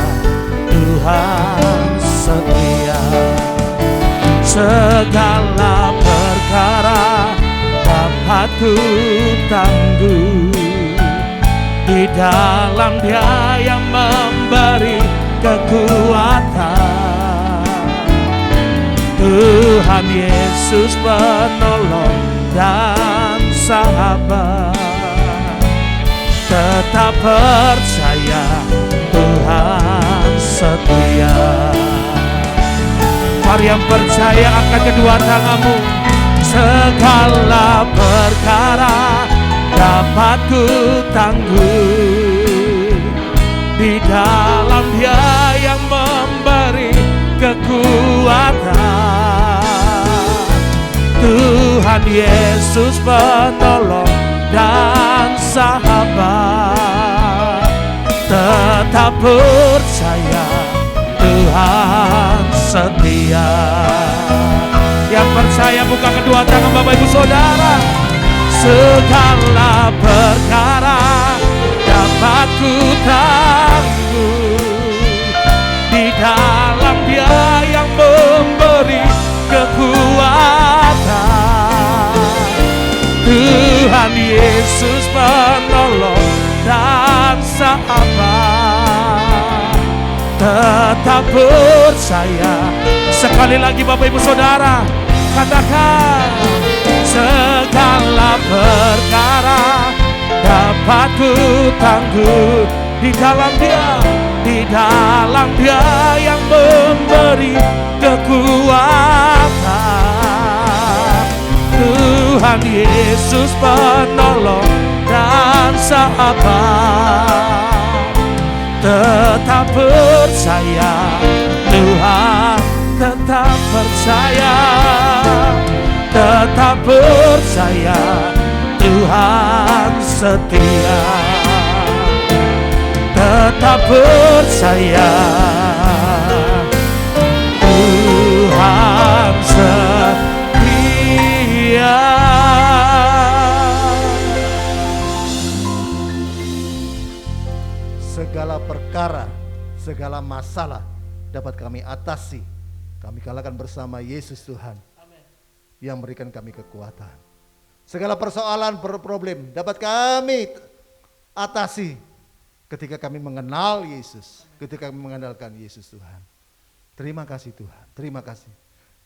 Tuhan setia. Segala perkara dapat ku tangguh di dalam Dia yang memberi kekuatan. Tuhan Yesus penolong dan sahabat. Tetap percaya Tuhan setia. Mari yang percaya angkat kedua tanganmu. Segala perkara dapat ku tangguh di dalam Dia yang memberi kekuatan. Tuhan Yesus penolong dan sahabat. Tetap percaya Tuhan setia. Yang percaya buka kedua tangan Bapak Ibu Saudara. Segala perkara dapat ku tanggung di dalam Dia yang memberi kekuatan. Tuhan Yesus penolong dan sahabat. Tetap percaya. Sekali lagi Bapak Ibu Saudara, katakan, segala perkara dapat ku tangguh di dalam Dia yang memberi kekuatan. Tuhan Yesus penolong dan sahabat. Tetap percaya Tuhan, tetap percaya, tetap percaya Tuhan setia. Tetap percaya Tuhan setia. Segala perkara, segala masalah dapat kami atasi. Kami kalahkan bersama Yesus Tuhan yang memberikan kami kekuatan. Segala persoalan, problem dapat kami atasi ketika kami mengenal Yesus, ketika kami mengandalkan Yesus Tuhan. Terima kasih Tuhan, terima kasih.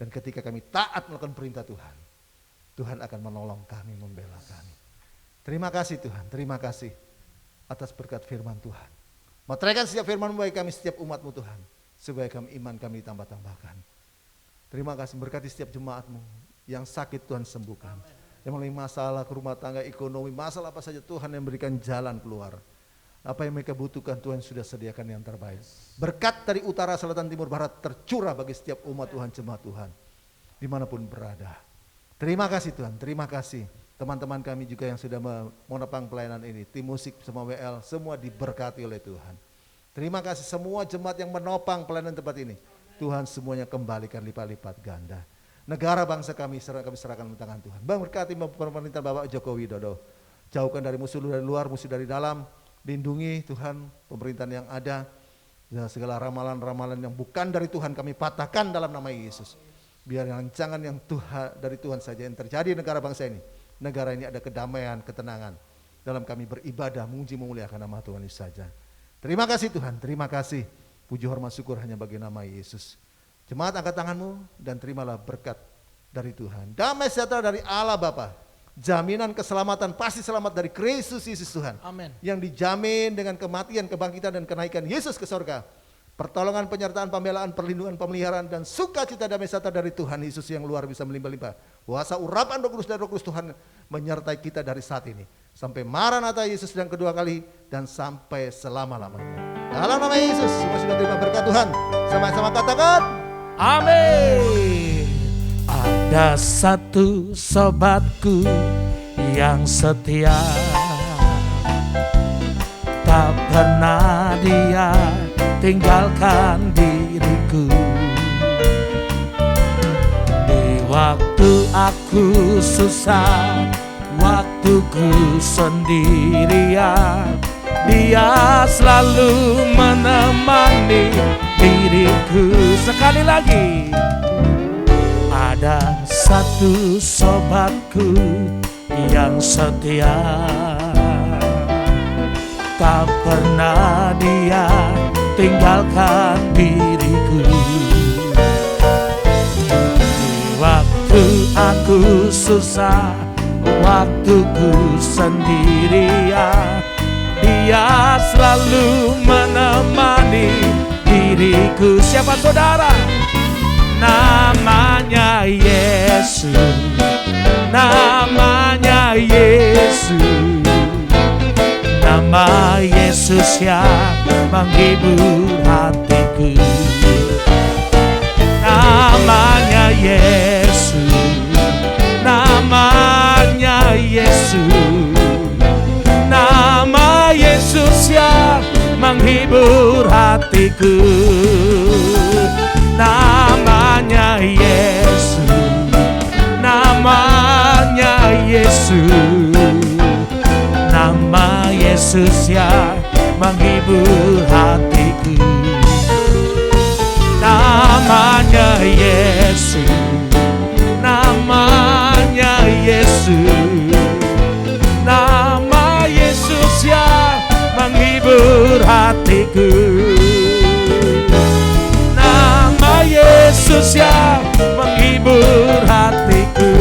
Dan ketika kami taat melakukan perintah Tuhan, Tuhan akan menolong kami, membela kami. Terima kasih Tuhan, terima kasih atas berkat firman Tuhan. Materaikan setiap firman bagi kami, setiap umat-Mu Tuhan, supaya kami iman kami ditambah-tambahkan. Terima kasih, berkati setiap jemaat-Mu yang sakit Tuhan sembuhkan. Yang memiliki masalah ke rumah tangga, ekonomi, masalah apa saja Tuhan yang berikan jalan keluar. Apa yang mereka butuhkan Tuhan sudah sediakan yang terbaik. Berkat dari utara, selatan, timur, barat tercurah bagi setiap umat Tuhan, jemaat Tuhan, dimanapun berada. Terima kasih Tuhan, terima kasih. Teman-teman kami juga yang sudah menopang pelayanan ini, tim musik, semua WL, semua diberkati oleh Tuhan. Terima kasih semua jemaat yang menopang pelayanan tempat ini. Tuhan semuanya kembalikan lipat-lipat ganda. Negara bangsa kami serahkan di tangan Tuhan. Berkati pemerintahan Bapak Joko Widodo. Jauhkan dari musuh dari luar, musuh dari dalam. Lindungi Tuhan pemerintahan yang ada. Dan segala ramalan-ramalan yang bukan dari Tuhan kami patahkan dalam nama Yesus. Biar rancangan yang Tuhan dari Tuhan saja yang terjadi di negara bangsa ini. Negara ini ada kedamaian, ketenangan. Dalam kami beribadah, memuji, memuliakan nama Tuhan Yesus saja. Terima kasih Tuhan, terima kasih. Puji hormat syukur hanya bagi nama Yesus. Jemaat angkat tanganmu dan terimalah berkat dari Tuhan. Damai sejahtera dari Allah Bapa. Jaminan keselamatan, pasti selamat dari Kristus Yesus Tuhan. Amin. Yang dijamin dengan kematian, kebangkitan dan kenaikan Yesus ke surga. Pertolongan, penyertaan, pembelaan, perlindungan, pemeliharaan dan sukacita damai sejahtera dari Tuhan Yesus yang luar biasa melimpah-limpah. Kuasa urapan Roh Kudus dan Roh Kudus Tuhan menyertai kita dari saat ini sampai Maranatha Yesus yang kedua kali dan sampai selama-lamanya. Dalam nama Yesus semua sudah terima berkat Tuhan. Sama-sama katakan amin. Ada satu sobatku yang setia, tak pernah dia tinggalkan diriku. Di waktu aku susah, waktuku sendirian, dia selalu menemani diriku. Sekali lagi, ada satu sobatku yang setia, tak pernah dia tinggalkan diriku. Di waktu aku susah, waktuku sendirian, dia selalu menemani diriku. Siapa saudara? Namanya Yesus, namanya Yesus, nama Yesus yang menghibur hatiku. Namanya Yesus, namanya Yesus, nama Yesus yang menghibur hatiku. Namanya Yesus, namanya Yesus, nama Yesus yang menghibur hatiku. Namanya Yesus, namanya Yesus, nama Yesus yang menghibur hatiku. Nama Yesus yang menghibur hatiku.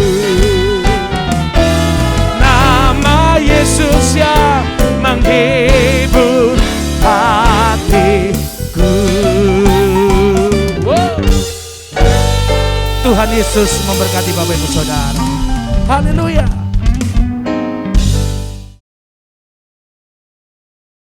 Nama Yesus yang menghibur hatiku. Tuhan Yesus memberkati Bapak Ibu Saudara. Haleluya.